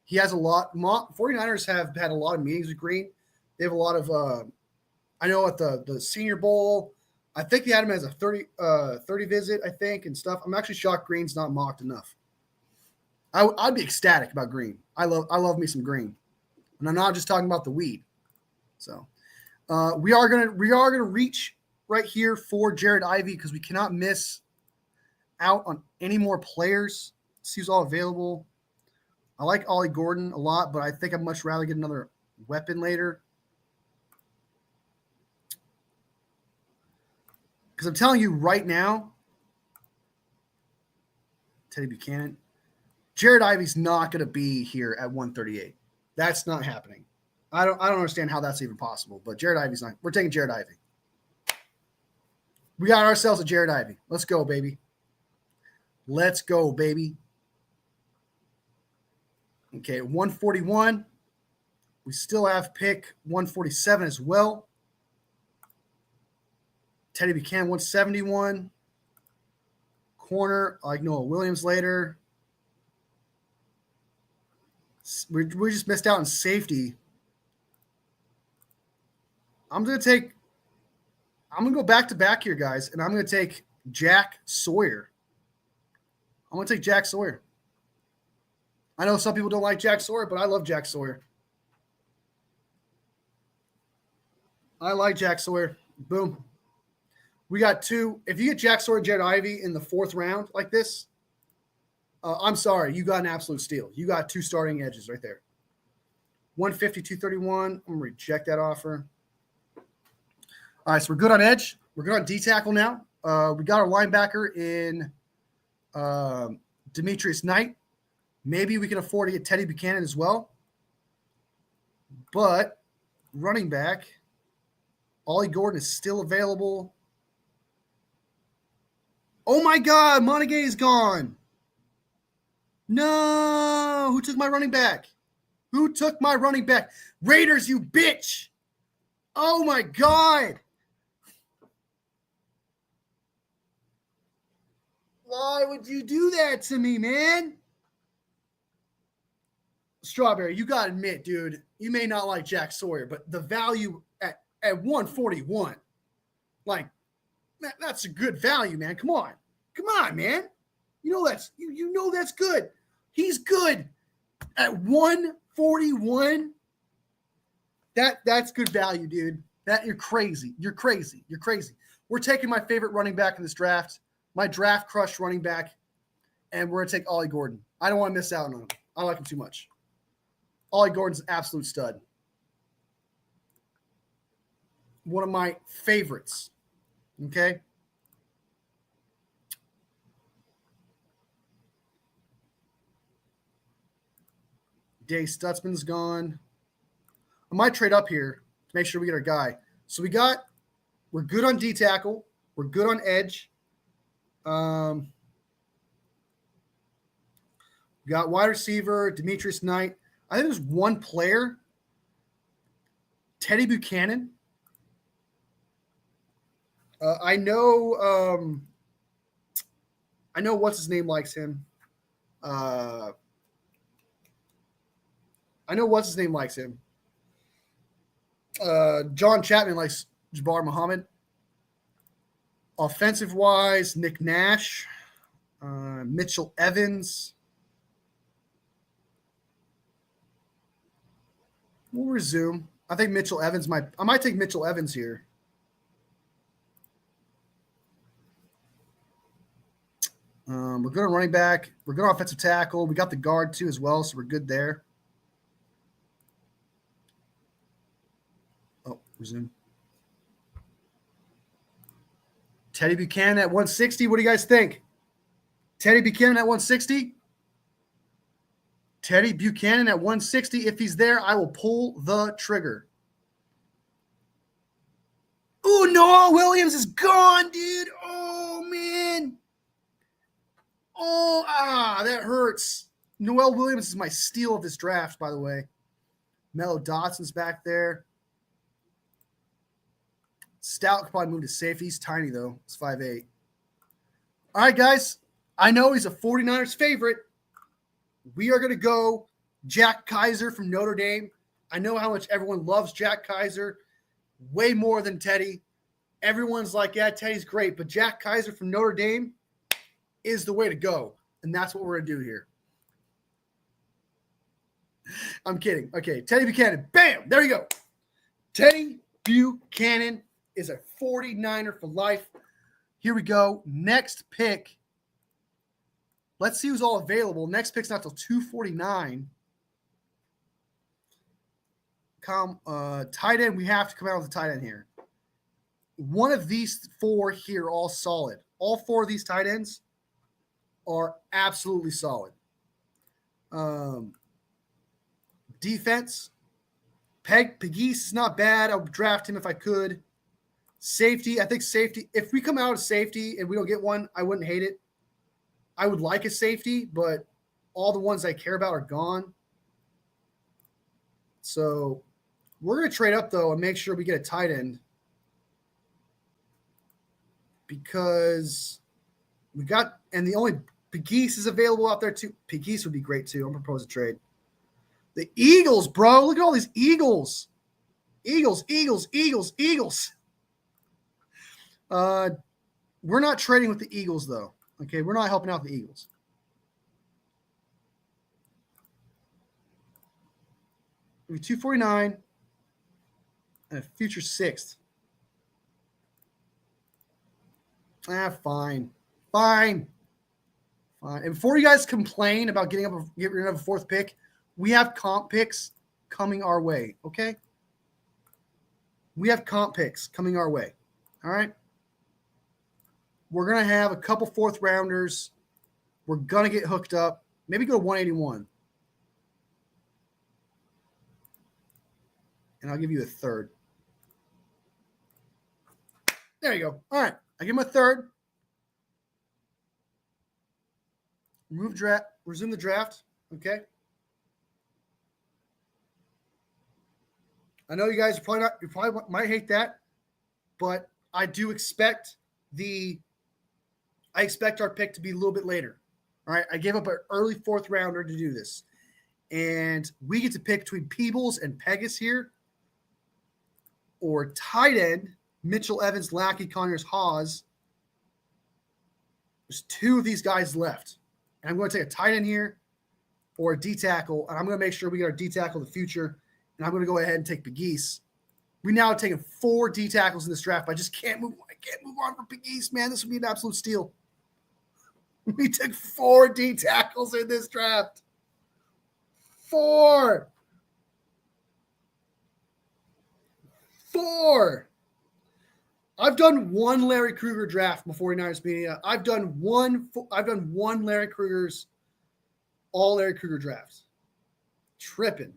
He has a lot. 49ers have had a lot of meetings with Green. They have a lot of I know at the Senior Bowl, I think they had him as a 30 visit, I think, and stuff. I'm actually shocked Green's not mocked enough. I'd be ecstatic about Green. I love me some Green. And I'm not just talking about the weed. So we are gonna reach right here for Jared Ivey because we cannot miss out on any more players. See who's all available. I like Ollie Gordon a lot, but I think I'd much rather get another weapon later. Because I'm telling you right now, Teddy Buchanan, Jared Ivey's not going to be here at 138. That's not happening. I don't understand how that's even possible, but Jared Ivey's not. We're taking Jared Ivey. We got ourselves a Jared Ivey. Let's go, baby. Let's go, baby. Okay, 141. We still have pick 147 as well. Teddy Buchanan, 171. Corner, I like Noah Williams later. We just missed out on safety. I'm going to go back to back here, guys, and I'm going to take Jack Sawyer. I'm going to take Jack Sawyer. I know some people don't like Jack Sawyer, but I love Jack Sawyer. I like Jack Sawyer. Boom. We got two. If you get Jack Sawyer and Jared Ivey in the 4th round like this, I'm sorry. You got an absolute steal. You got 2 starting edges right there. 150, 231. I'm going to reject that offer. All right, so we're good on edge. We're good on D-tackle now. We got our linebacker in Demetrius Knight. Maybe we can afford to get Teddy Buchanan as well. But running back, Ollie Gordon is still available. Oh, my God, Montague is gone. No, who took my running back? Who took my running back? Raiders, you bitch. Oh, my God. Why would you do that to me, man? Strawberry, you got to admit, dude, you may not like Jack Sawyer, but the value at 141, like, that's a good value, man. Come on, man. You know that's good. He's good at 141. That's good value, dude. You're crazy. We're taking my favorite running back in this draft, my draft crush running back, and we're gonna take Ollie Gordon. I don't want to miss out on him. I like him too much. Ollie Gordon's an absolute stud. One of my favorites. Okay. Dave Stutzman's gone. I might trade up here to make sure we get our guy. So we're good on D tackle. We're good on edge. We got wide receiver, Demetrius Knight. I think there's one player, Teddy Buchanan. I know what's his name likes him. I know what's his name likes him. John Chapman likes Jabbar Muhammad. Offensive wise, Nick Nash, Mitchell Evans. We'll resume. I think Mitchell Evans I might take Mitchell Evans here. We're good on running back. We're good on offensive tackle. We got the guard too as well, so we're good there. Oh, resume. Teddy Buchanan at 160. What do you guys think? Teddy Buchanan at 160? Teddy Buchanan at 160. If he's there, I will pull the trigger. Oh, Noah Williams is gone, dude. Oh, man. Oh, that hurts. Noel Williams is my steal of this draft, by the way. Mello Dotson's back there. Stout could probably move to safety. He's tiny, though. It's 5'8". All right, guys. I know he's a 49ers favorite. We are going to go Jack Kaiser from Notre Dame. I know how much everyone loves Jack Kaiser. Way more than Teddy. Everyone's like, yeah, Teddy's great. But Jack Kaiser from Notre Dame is the way to go. And that's what we're going to do here. I'm kidding. Okay, Teddy Buchanan. Bam! There you go. Teddy Buchanan is a 49er for life. Here we go. Next pick. Let's see who's all available. Next pick's not till 249. Tight end. We have to come out with a tight end here. One of these four here, all solid. All four of these tight ends are absolutely solid. Defense. Pegues is not bad. I would draft him if I could. Safety. I think safety. If we come out of safety and we don't get one, I wouldn't hate it. I would like a safety, but all the ones I care about are gone. So we're going to trade up, though, and make sure we get a tight end. Because we got – and the only – Pegues is available out there, too. Pegues would be great, too. I'm going to propose a trade. The Eagles, bro. Look at all these Eagles. Eagles. We're not trading with the Eagles, though. Okay, we're not helping out the Eagles. We have 249 and a future sixth. Fine. And before you guys complain about getting rid of a fourth pick, we have comp picks coming our way, okay? We have comp picks coming our way, all right? We're going to have a couple fourth rounders. We're going to get hooked up. Maybe go to 181. And I'll give you a third. There you go. All right. I give him a third. Resume the draft. Okay. I know you guys are you probably might hate that, but I do expect our pick to be a little bit later. All right. I gave up an early fourth rounder to do this. And we get to pick between Peebles and Pegues here, or tight end, Mitchell Evans, Lackey, Conyers, Hawes. There's two of these guys left. And I'm going to take a tight end here or a D tackle. And I'm going to make sure we get our D tackle in the future. And I'm going to go ahead and take Pegues. We now have taken 4 D tackles in this draft. But I just can't move. I can't move on from Pegues, man. This would be an absolute steal. We took 4 D tackles in this draft. 4. I've done one Larry Krueger draft before 49ers Media. I've done one Larry Krueger's all Larry Krueger drafts. Tripping.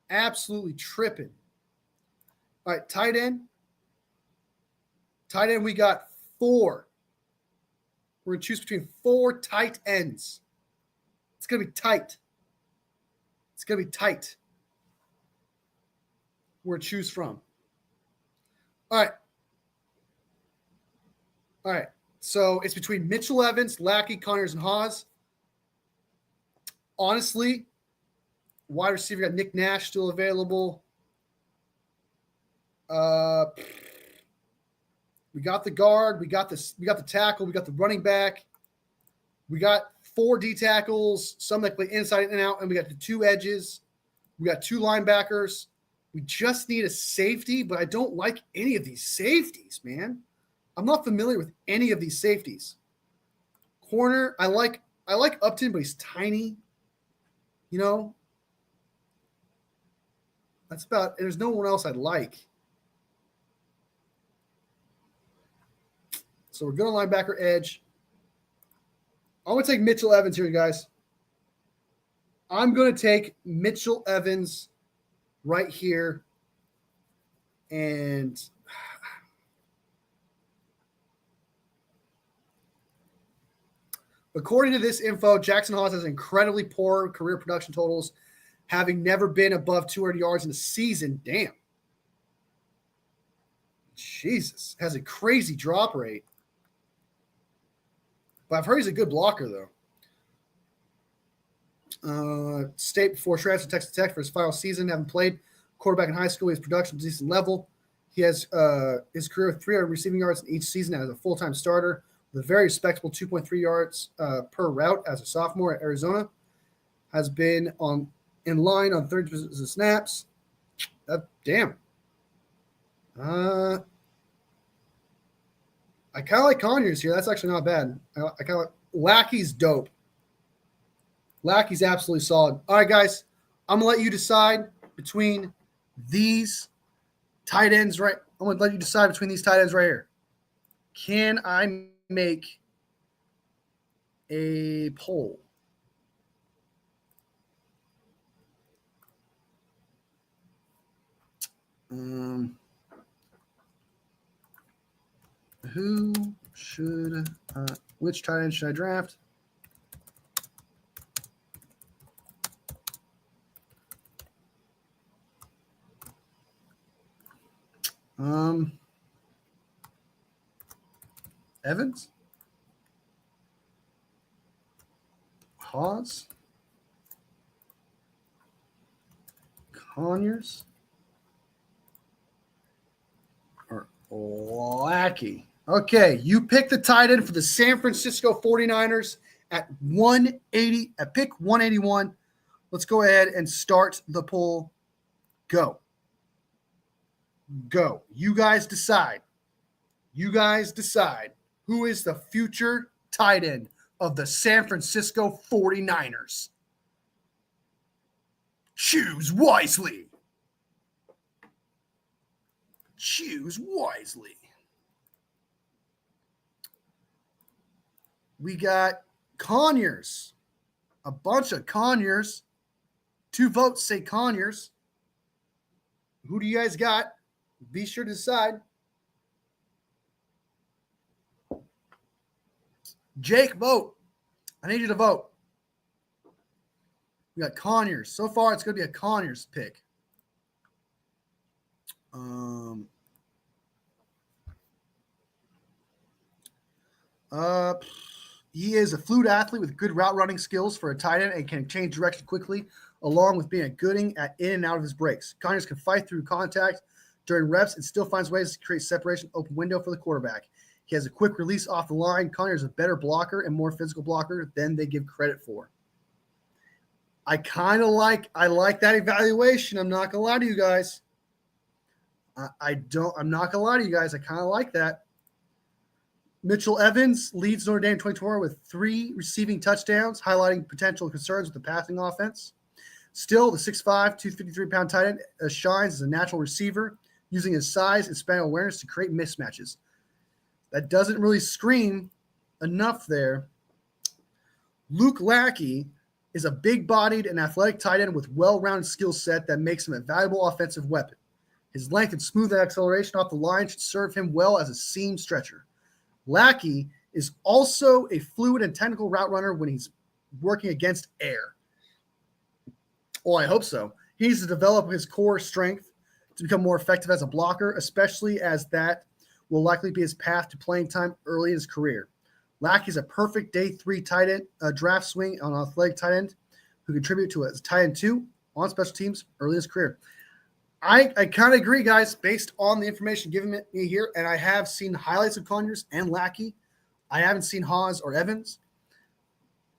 Absolutely tripping. All right, tight end. Tight end, we got 4. We're going to choose between 4 tight ends. It's going to be tight. Where to choose from. All right. So it's between Mitchell Evans, Lackey, Conyers, and Hawes. Honestly, wide receiver got Nick Nash still available. We got the guard. We got the tackle. We got the running back. We got 4 D tackles, some that play inside and out, and we got the 2 edges. We got 2 linebackers. We just need a safety, but I don't like any of these safeties, man. I'm not familiar with any of these safeties. Corner, I like Upton, but he's tiny. You know, that's about. There's no one else I'd like. So we're going linebacker edge. I'm going to take Mitchell Evans here, guys. I'm going to take Mitchell Evans right here. And according to this info, Jackson Hawes has incredibly poor career production totals, having never been above 200 yards in a season. Damn. Jesus. Has a crazy drop rate. But I've heard he's a good blocker, though. State before transfer to Texas Tech for his final season, having played quarterback in high school, his production is decent level. He has his career with 300 receiving yards in each season as a full-time starter, with a very respectable 2.3 yards per route as a sophomore at Arizona. Has been in line on 30% of snaps. Damn. I kind of like Conyers here. That's actually not bad. I kind of like Lackey's dope. Lackey's absolutely solid. All right, guys. I'm going to let you decide between these tight ends right. I'm going to let you decide between these tight ends right here. Can I make a poll? Who should which tight end should I draft? Evans, Hawes, Conyers, or Lackey. Okay, you pick the tight end for the San Francisco 49ers at 180, at pick 181. Let's go ahead and start the poll. Go. Go. You guys decide. You guys decide who is the future tight end of the San Francisco 49ers. Choose wisely. Choose wisely. We got Conyers. A bunch of Conyers. 2 votes say Conyers. Who do you guys got? Be sure to decide. Jake, vote. I need you to vote. We got Conyers. So far, it's going to be a Conyers pick. He is a fluid athlete with good route running skills for a tight end and can change direction quickly, along with being a gooding at in and out of his breaks. Conyers can fight through contact during reps and still finds ways to create separation, open window for the quarterback. He has a quick release off the line. Conyers is a better blocker and more physical blocker than they give credit for. I like that evaluation. I'm not gonna lie to you guys. I'm not gonna lie to you guys. I kind of like that. Mitchell Evans leads Notre Dame in 2024 with 3 receiving touchdowns, highlighting potential concerns with the passing offense. Still, the 6'5", 253-pound tight end shines as a natural receiver, using his size and span awareness to create mismatches. That doesn't really scream enough there. Luke Lackey is a big-bodied and athletic tight end with well-rounded skill set that makes him a valuable offensive weapon. His length and smooth acceleration off the line should serve him well as a seam stretcher. Lackey is also a fluid and technical route runner when he's working against air. Well, I hope so. He needs to develop his core strength to become more effective as a blocker, especially as that will likely be his path to playing time early in his career. Lackey is a perfect day 3 tight end draft swing on athletic tight end who contribute to a tight end 2 on special teams early in his career. I kind of agree, guys, based on the information given me here, and I have seen highlights of Conyers and Lackey. I haven't seen Hawes or Evans.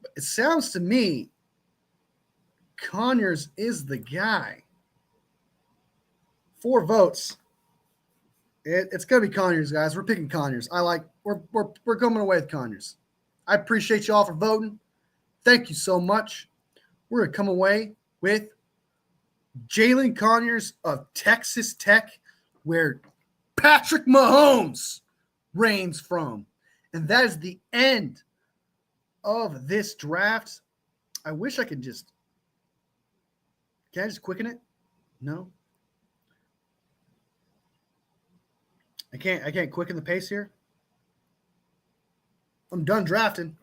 But it sounds to me Conyers is the guy. 4 votes. It's gonna be Conyers, guys. We're picking Conyers. We're going away with Conyers. I appreciate y'all for voting. Thank you so much. We're going to come away with Jalen Conyers of Texas Tech, where Patrick Mahomes reigns from. And that is the end of this draft. I wish I could just – can I just quicken it? No. I can't quicken the pace here. I'm done drafting.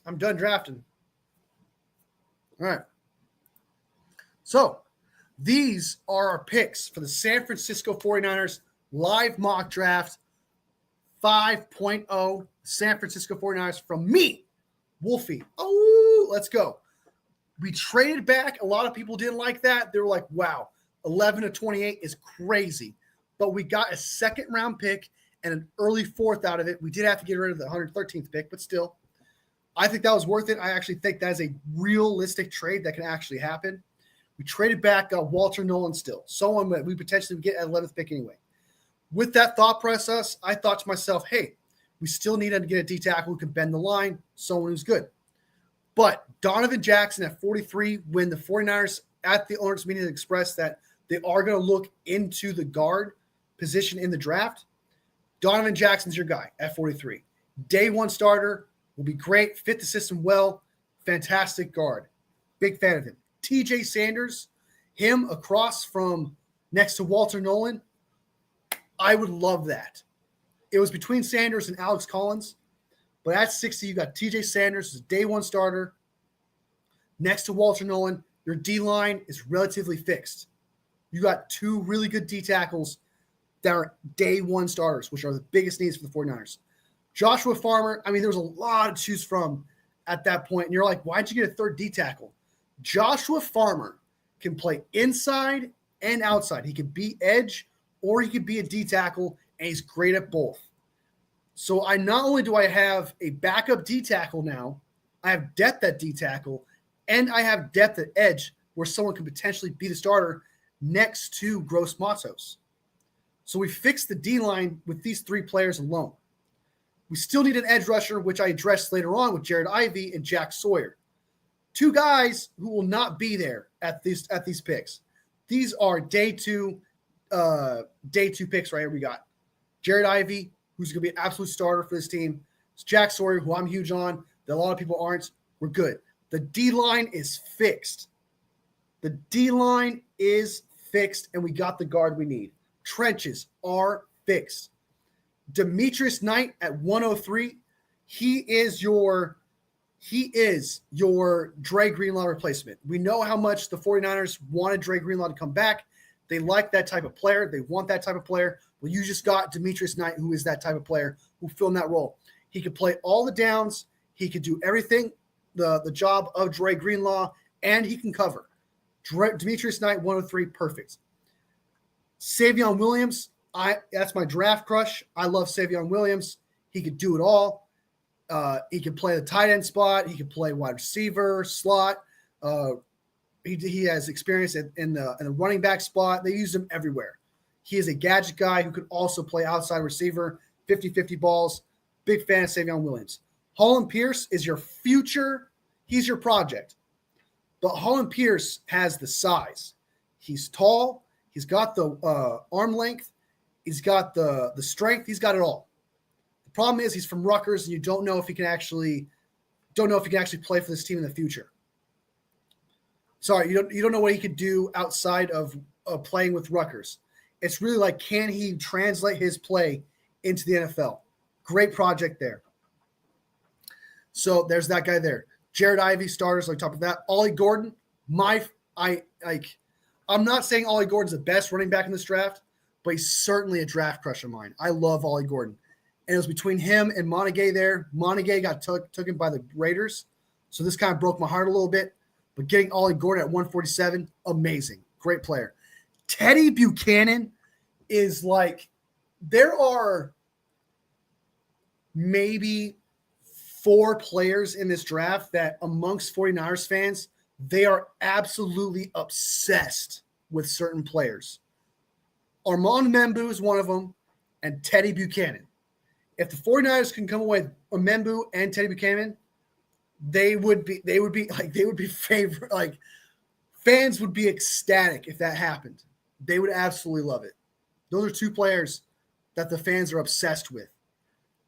All right. So these are our picks for the San Francisco 49ers live mock draft 5.0 San Francisco 49ers from me, Wolfie. Oh, let's go. We traded back. A lot of people didn't like that. They were like, wow, 11 to 28 is crazy. But we got a second round pick and an early fourth out of it. We did have to get rid of the 113th pick, but still, I think that was worth it. I actually think that is a realistic trade that can actually happen. We traded back, got Walter Nolan still, someone that we potentially would get at 11th pick anyway. With that thought process, I thought to myself, hey, we still need to get a D tackle who can bend the line, someone who's good. But Donovan Jackson at 43, when the 49ers at the owners' meeting expressed that they are going to look into the guard position in the draft, Donovan Jackson's your guy at 43. Day one starter, will be great, fit the system well, fantastic guard. Big fan of him. TJ Sanders, him across from next to Walter Nolan, I would love that. It was between Sanders and Alex Collins, but at 60, you got TJ Sanders as a day one starter. Next to Walter Nolan, your D-line is relatively fixed. You got two really good D tackles that are day one starters, which are the biggest needs for the 49ers. Joshua Farmer, I mean, there was a lot to choose from at that point, and you're like, why'd you get a third D tackle? Joshua Farmer can play inside and outside. He can be edge or he could be a D tackle, and he's great at both. So I not only do I have a backup D tackle now, I have depth at D tackle, and I have depth at edge where someone could potentially be the starter next to Gross Matos. So we fixed the D-line with these three players alone. We still need an edge rusher, which I addressed later on with Jared Ivey and Jack Sawyer. Two guys who will not be there at these picks. These are day two picks right here. We got Jared Ivey, who's going to be an absolute starter for this team. It's Jack Sawyer, who I'm huge on, that a lot of people aren't. We're good. The D-line is fixed. The D-line is fixed, and we got the guard we need. Trenches are fixed. Demetrius Knight at 103, he is your Dre Greenlaw replacement. We know how much the 49ers wanted Dre Greenlaw to come back. They like that type of player. They want that type of player. Well, you just got Demetrius Knight, who is that type of player who filled that role. He could play all the downs. He could do everything, the job of Dre Greenlaw, and he can cover. Demetrius Knight, 103, perfect. Savion Williams, that's my draft crush. I love Savion Williams. He could do it all. He could play the tight end spot. He could play wide receiver, slot. He has experience in the running back spot. They use him everywhere. He is a gadget guy who could also play outside receiver, 50-50 balls. Big fan of Savion Williams. Holland Pierce is your future. He's your project. But Holland Pierce has the size. He's tall. He's got the arm length. He's got the strength. He's got it all. The problem is he's from Rutgers, and you don't know if he can actually play for this team in the future. Sorry, you don't know what he could do outside of playing with Rutgers. It's really like, can he translate his play into the NFL? Great project there. So there's that guy there. Jared Ivey, starters on top of that. Ollie Gordon, I'm not saying Ollie Gordon's the best running back in this draft, but he's certainly a draft crush of mine. I love Ollie Gordon. And it was between him and Montague there. Montague got taken by the Raiders, so this kind of broke my heart a little bit. But getting Ollie Gordon at 147, amazing. Great player. Teddy Buchanan is like, there are maybe 4 players in this draft that amongst 49ers fans, they are absolutely obsessed with certain players. Armand Membu is one of them, and Teddy Buchanan. If the 49ers can come away with Membu and Teddy Buchanan, they would be favorite. Like, fans would be ecstatic if that happened. They would absolutely love it. Those are two players that the fans are obsessed with.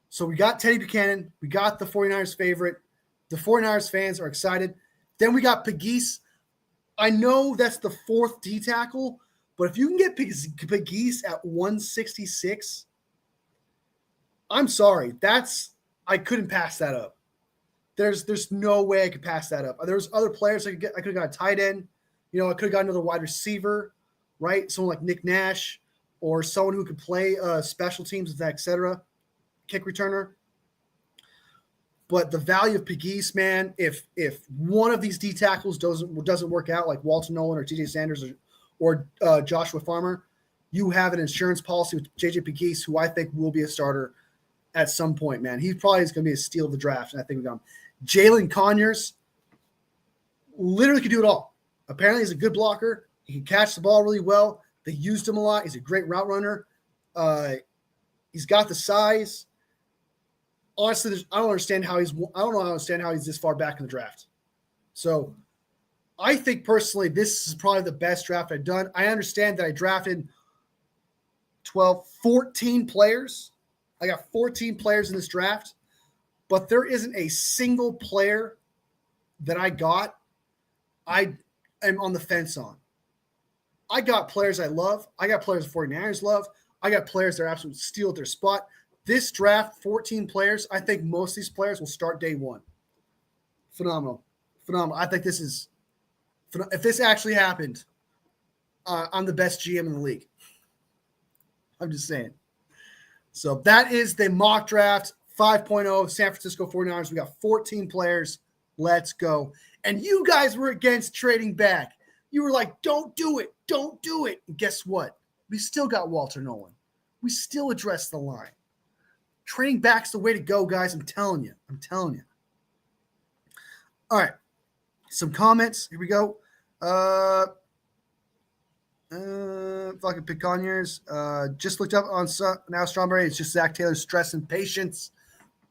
So we got Teddy Buchanan. We got the 49ers favorite. The 49ers fans are excited. Then we got Pegues. I know that's the fourth D tackle, but if you can get Pegues at 166, I'm sorry. I couldn't pass that up. There's no way I could pass that up. There's other players I could have got a tight end. I could have got another wide receiver, right? Someone like Nick Nash or someone who could play special teams with that, et cetera, kick returner. But the value of Pegues, man, if one of these D tackles doesn't work out, like Walter Nolan or TJ Sanders or Joshua Farmer, you have an insurance policy with JJ Pegues, who I think will be a starter at some point, man. He probably is going to be a steal of the draft, and I think we got him. Jalen Conyers literally can do it all. Apparently, he's a good blocker. He can catch the ball really well. They used him a lot. He's a great route runner. He's got the size. Honestly, I don't understand how he's this far back in the draft. So I think personally, this is probably the best draft I've done. I understand that I drafted 14 players. I got 14 players in this draft, but there isn't a single player that I got I am on the fence on. I got players I love. I got players the 49ers love. I got players that are absolute steal at their spot. This draft, 14 players, I think most of these players will start day one. Phenomenal. I think this is – if this actually happened, I'm the best GM in the league. I'm just saying. So that is the mock draft 5.0 San Francisco 49ers. We got 14 players. Let's go. And you guys were against trading back. You were like, don't do it. Don't do it. And guess what? We still got Walter Nolan. We still addressed the line. Trading back's the way to go, guys. I'm telling you. All right. Some comments. Here we go. Fucking pick Conyers. Just looked up on Now Strawberry. It's just Zach Taylor's stress and patience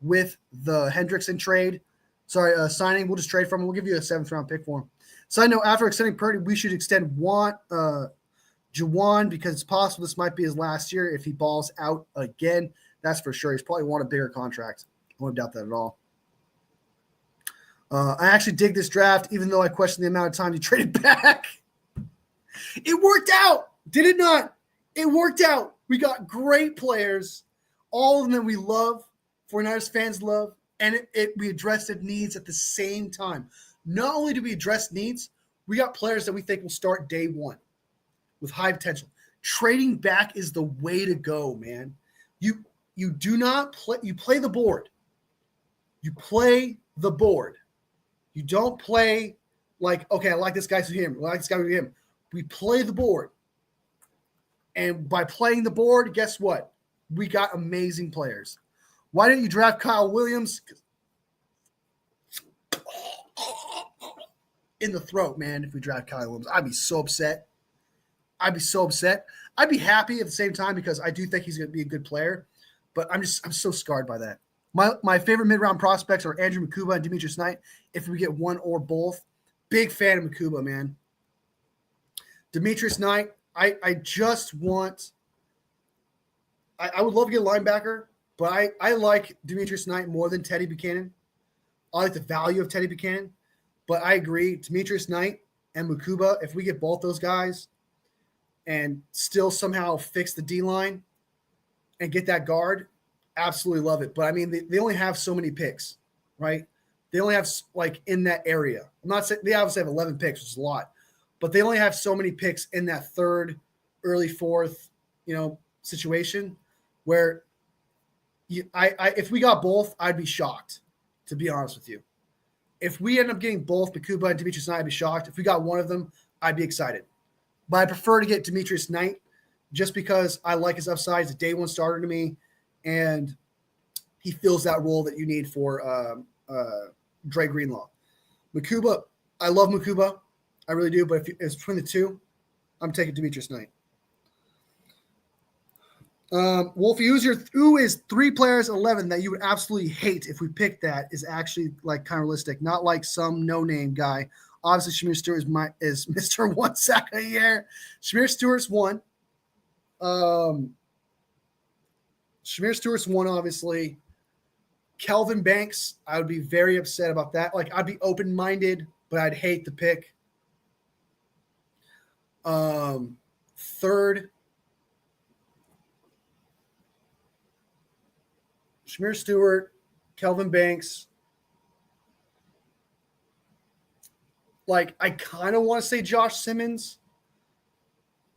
with the Hendrickson trade. Sorry, signing. We'll just trade from him. We'll give you a 7th round pick for him. Side note, after extending Purdy, we should extend Juwan because it's possible this might be his last year if he balls out again. That's for sure. He's probably want a bigger contract. I won't doubt that at all. I actually dig this draft, even though I question the amount of time you traded back. It worked out, did it not? It worked out. We got great players, all of them that we love, 49ers fans love, and we addressed needs at the same time. Not only do we address needs, we got players that we think will start day one with high potential. Trading back is the way to go, man. You do not play. You play the board. You play the board. You don't play like, okay, I like this guy to him. I like this guy to him. We play the board. And by playing the board, guess what? We got amazing players. Why didn't you draft Kyle Williams? In the throat, man, if we draft Kyle Williams. I'd be so upset. I'd be happy at the same time because I do think he's going to be a good player. But I'm so scarred by that. My favorite mid-round prospects are Andrew Mukuba and Demetrius Knight. If we get one or both, big fan of Mukuba, man. Demetrius Knight, I just want – I would love to get a linebacker, but I like Demetrius Knight more than Teddy Buchanan. I like the value of Teddy Buchanan. But I agree, Demetrius Knight and Mukuba, if we get both those guys and still somehow fix the D-line and get that guard, absolutely love it. But, I mean, they only have so many picks, right? They only have, like, in that area. I'm not saying – they obviously have 11 picks, which is a lot. But they only have so many picks in that third, early fourth, situation where if we got both, I'd be shocked, to be honest with you. If we end up getting both Mukuba and Demetrius Knight, I'd be shocked. If we got one of them, I'd be excited. But I prefer to get Demetrius Knight just because I like his upside. He's a day one starter to me, and he fills that role that you need for Dre Greenlaw. Mukuba, I love Mukuba. I really do, but if it's between the two, I'm taking Demetrius Knight. Wolfie, who is 3 players 11 that you would absolutely hate if we picked that is actually like kind of realistic, not like some no-name guy. Obviously, Shamir Stewart is Mr. One sack a year. Shamir Stewart's one. Shamir Stewart's one, obviously. Kelvin Banks, I would be very upset about that. Like, I'd be open-minded, but I'd hate the pick. Third, Shamir Stewart, Kelvin Banks. Like, I kind of want to say Josh Simmons,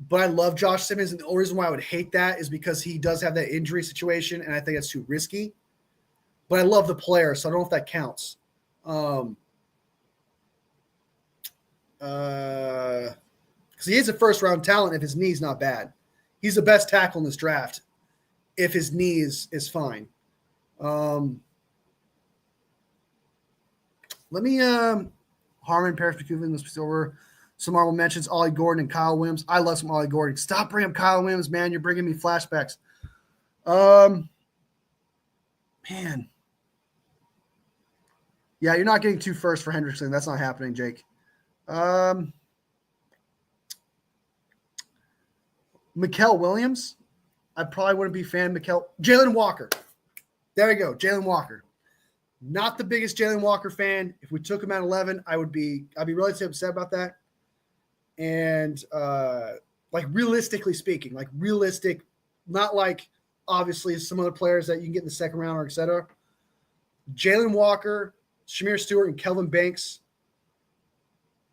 but I love Josh Simmons. And the only reason why I would hate that is because he does have that injury situation, and I think that's too risky. But I love the player, so I don't know if that counts. Because he is a first-round talent if his knee's not bad. He's the best tackle in this draft if his knee is fine. Let me Harmon, Paris McCuven, let's be over. Some honorable mentions, Ollie Gordon and Kyle Williams. I love some Ollie Gordon. Stop bringing up Kyle Williams, man. You're bringing me flashbacks. Man. Yeah, you're not getting 2 first for Hendrickson. That's not happening, Jake. Mikael Williams. I probably wouldn't be a fan of Mikael. Jalen Walker. There we go. Jalen Walker. Not the biggest Jalen Walker fan. If we took him at 11, I'd be really upset about that. And like realistically speaking, like realistic, not like obviously some other players that you can get in the second round or et cetera. Jalen Walker, Shamir Stewart, and Kelvin Banks.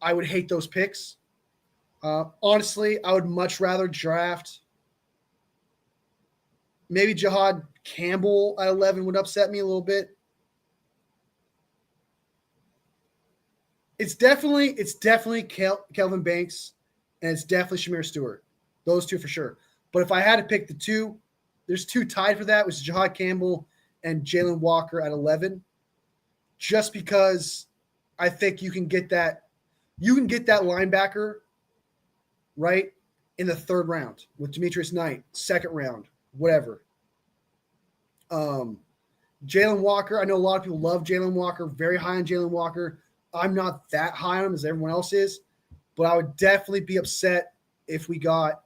I would hate those picks. Honestly, I would much rather draft maybe Jihad Campbell at 11 would upset me a little bit. It's definitely Kelvin Banks, and it's definitely Shamir Stewart. Those 2 for sure. But if I had to pick the 2, there's 2 tied for that, which is Jihad Campbell and Jalen Walker at 11. Just because I think you can get that linebacker right in the 3rd round with Demetrius Knight, 2nd round, whatever. Jalen Walker, I know a lot of people love Jalen Walker, very high on Jalen Walker. I'm not that high on him as everyone else is, but I would definitely be upset if we got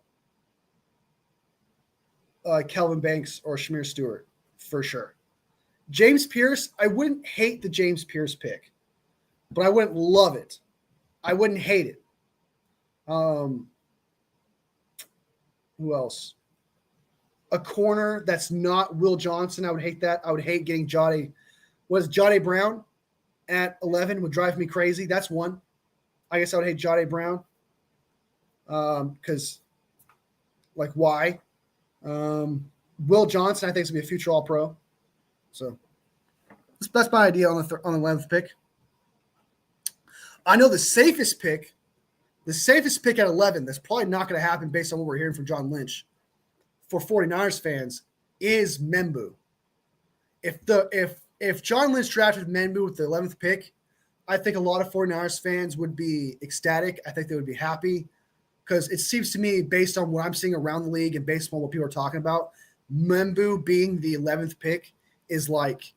Kelvin Banks or Shamir Stewart for sure. James Pierce, I wouldn't hate the James Pierce pick, but I wouldn't love it. I wouldn't hate it. Who else? A corner that's not Will Johnson. I would hate that. I would hate getting Jahdae Brown at 11 would drive me crazy. That's one. I guess I would hate Jahdae Brown. Because, like, why? Will Johnson, I think, is going to be a future All-Pro. So, that's my idea on the 11th pick. I know the safest pick at 11, that's probably not going to happen based on what we're hearing from John Lynch for 49ers fans, is Membu. If John Lynch drafted Membu with the 11th pick, I think a lot of 49ers fans would be ecstatic. I think they would be happy because it seems to me, based on what I'm seeing around the league and based on what people are talking about, Membu being the 11th pick is like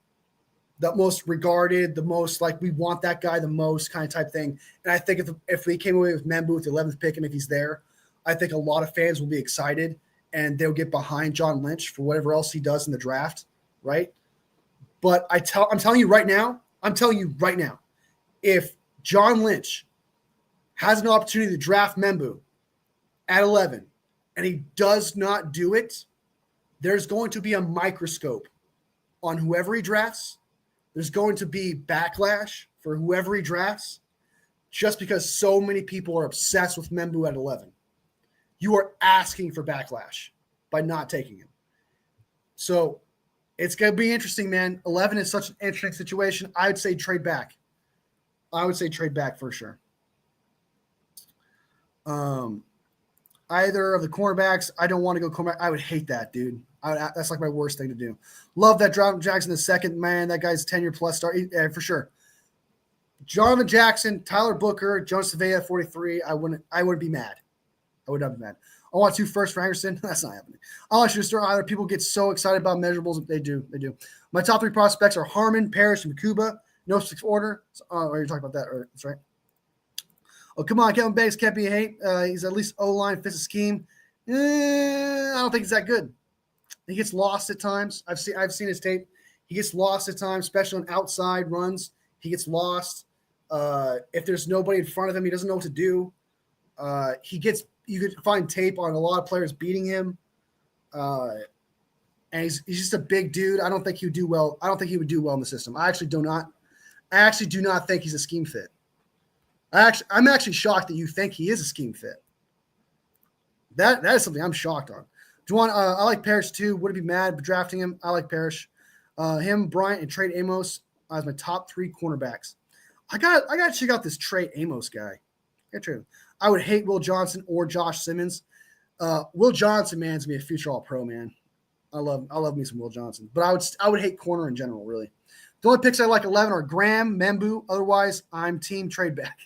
the most regarded, the most like we want that guy the most kind of type thing. And I think if we came away with Membu with the 11th pick and if he's there, I think a lot of fans will be excited and they'll get behind John Lynch for whatever else he does in the draft, right? But I'm telling you right now, if John Lynch has an opportunity to draft Membu at 11 and he does not do it, there's going to be a microscope on whoever he drafts. There's going to be backlash for whoever he drafts just because so many people are obsessed with Membu at 11. You are asking for backlash by not taking him. So it's going to be interesting, man. 11 is such an interesting situation. I would say trade back. For sure. Either of the cornerbacks, I don't want to go cornerback. I would hate that, dude. That's like my worst thing to do. Love that Jonathan Jackson the second, man. That guy's 10-year plus star for sure. Jonathan Jackson, Tyler Booker, Jonas Savea, 43. I wouldn't be mad. I would not be mad. I want 2 firsts for Anderson. That's not happening. I want you to start either. People get so excited about measurables. They do. My top 3 prospects are Harmon, Parrish, and Makuba. No specific order. You're talking about that. That's right. Oh, come on. Kevin Banks can't be a hate. He's at least O-line, fits the scheme. I don't think he's that good. He gets lost at times. I've seen his tape. He gets lost at times, especially on outside runs. He gets lost. If there's nobody in front of him, he doesn't know what to do. You could find tape on a lot of players beating him. And he's just a big dude. I don't think he would do well. I don't think he would do well in the system. I actually do not think he's a scheme fit. I'm actually shocked that you think he is a scheme fit. That is something I'm shocked on. Juwan, I like Parrish too. Would be mad drafting him. I like Parrish. Him, Bryant, and Trey Amos as my top 3 cornerbacks. I got to check out this Trey Amos guy. I would hate Will Johnson or Josh Simmons. Will Johnson, man, is gonna be a future All-Pro, man. I love me some Will Johnson, but I would hate corner in general, really. The only picks I like 11 are Graham, Membu. Otherwise, I'm team trade back.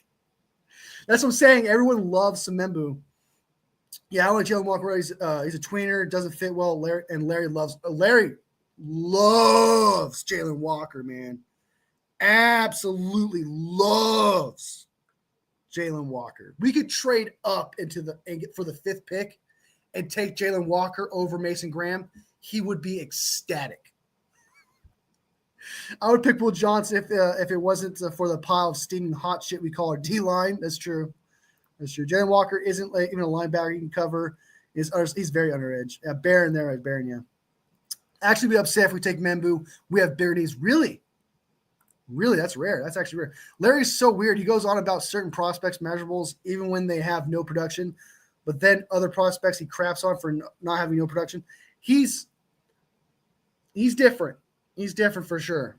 That's what I'm saying. Everyone loves some Membu. Yeah, I like Jalen Walker. He's a tweener, doesn't fit well. Larry loves Jalen Walker, man. Absolutely loves Jalen Walker. We could trade up for the 5th pick and take Jalen Walker over Mason Graham. He would be ecstatic. I would pick Will Johnson if it wasn't for the pile of steaming hot shit we call our D-line. That's true. Jalen Walker isn't even a linebacker you can cover. He's very underage. Barron there, right? Barron, yeah. Actually, be upset if we take Membu. We have bigger needs. Really, that's rare. That's actually rare. Larry's so weird. He goes on about certain prospects, measurables, even when they have no production. But then other prospects he craps on for not having no production. He's different. He's different for sure.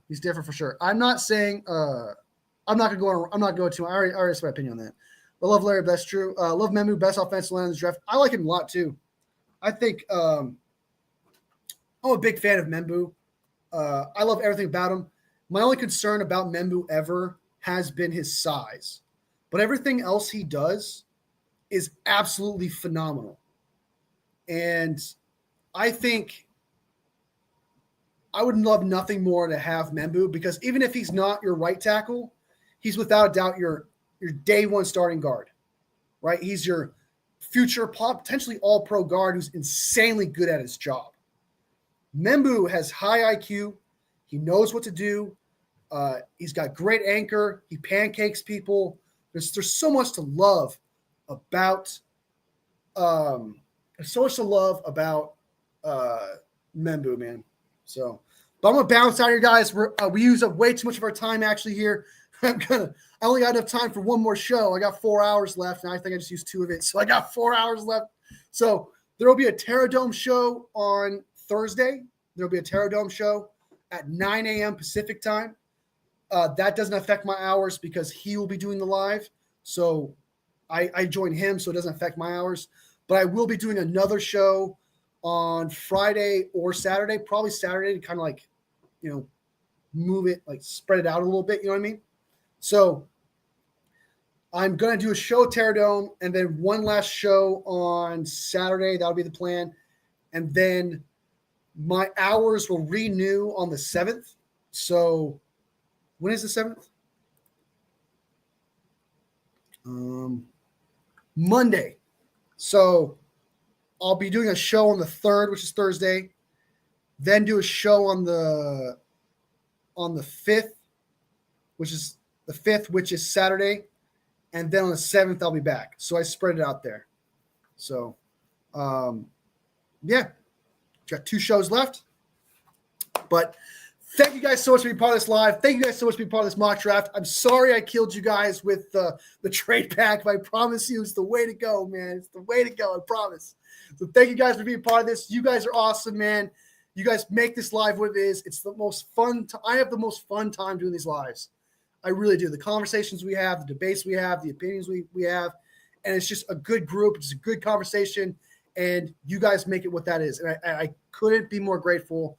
I'm not saying I'm not going to. I already said my opinion on that. I love Larry. That's true. Love Membu, best offensive line in this draft. I like him a lot too. I think I'm a big fan of Membu. I love everything about him. My only concern about Membu ever has been his size, but everything else he does is absolutely phenomenal. And I think I would love nothing more to have Membu, because even if he's not your right tackle, he's without a doubt your day one starting guard, right? He's your future potentially all-pro guard who's insanely good at his job. Membu has high IQ. He knows what to do. He's got great anchor. He pancakes people. There's so much to love about Membu, man. So, but I'm gonna bounce out here, guys. We use up way too much of our time actually here. I only got enough time for one more show. I got 4 hours left, and I think I just used 2 of it. So I got 4 hours left. So there will be a Terra Dome show on Thursday. There will be a Terra Dome show at 9 a.m. Pacific time. That doesn't affect my hours because he will be doing the live. So I join him, so it doesn't affect my hours. But I will be doing another show on Friday or Saturday, probably Saturday, to kind of like, move it, like spread it out a little bit. You know what I mean? So I'm going to do a show at Terra Dome and then one last show on Saturday. That'll be the plan. And then my hours will renew on the 7th. So when is the 7th? Monday. So I'll be doing a show on the 3rd, which is Thursday. Then do a show on the 5th, which is Saturday. And then on the 7th, I'll be back. So I spread it out there. So, yeah. Got 2 shows left. But thank you guys so much for being part of this live. Thank you guys so much for being part of this mock draft. I'm sorry I killed you guys with the trade pack, but I promise you it's the way to go, man. It's the way to go, I promise. So thank you guys for being part of this. You guys are awesome, man. You guys make this live what it is. It's the most fun. I have the most fun time doing these lives. I really do. The conversations we have, the debates we have, the opinions we have, and it's just a good group. It's a good conversation, and you guys make it what that is. And I couldn't be more grateful.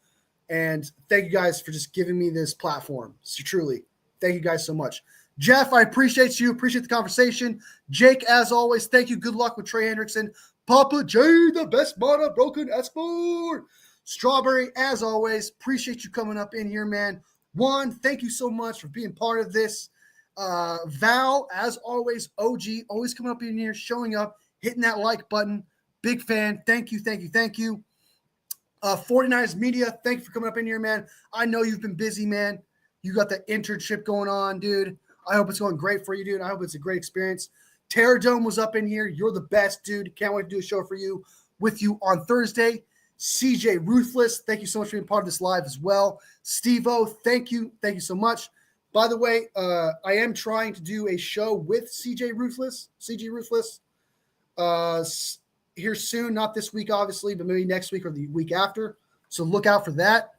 And thank you guys for just giving me this platform. So truly, thank you guys so much. Jeff, I appreciate you. Appreciate the conversation. Jake, as always, thank you. Good luck with Trey Hendrickson. Papa J, the best mod on Broken Esport. Strawberry, as always, appreciate you coming up in here, man. Juan, thank you so much for being part of this. Val, as always, OG, always coming up in here, showing up, hitting that like button. Big fan. Thank you, thank you, thank you. 49ers Media, thank you for coming up in here, man. I know you've been busy, man. You got the internship going on, dude. I hope it's going great for you, dude. I hope it's a great experience. Terradome was up in here. You're the best, dude. Can't wait to do a show for you with you on Thursday. CJ Ruthless, thank you so much for being part of this live as well. Steve-O, thank you. Thank you so much. By the way, I am trying to do a show with CJ Ruthless here soon. Not this week, obviously, but maybe next week or the week after. So look out for that.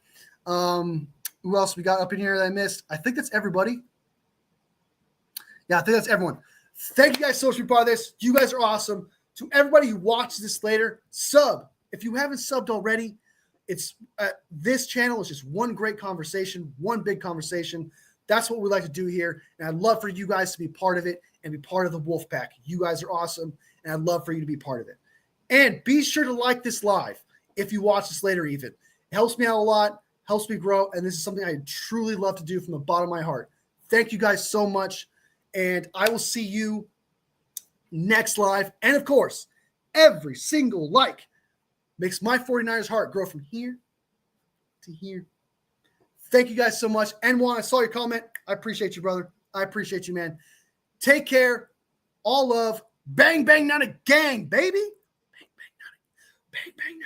Who else we got up in here that I missed? I think that's everybody. Yeah, I think that's everyone. Thank you guys so much for being part of this. You guys are awesome. To everybody who watches this later, sub. If you haven't subbed already, it's this channel is just one great conversation, one big conversation. That's what we like to do here. And I'd love for you guys to be part of it and be part of the Wolf Pack. You guys are awesome, and I'd love for you to be part of it. And be sure to like this live if you watch this later even. It helps me out a lot, helps me grow, and this is something I truly love to do from the bottom of my heart. Thank you guys so much, and I will see you next live. And, of course, every single like makes my 49ers heart grow from here to here. Thank you guys so much. And Juan, I saw your comment. I appreciate you, brother. I appreciate you, man. Take care. All love. Bang, bang, not a gang, baby. Bang, bang, not a bang, bang, not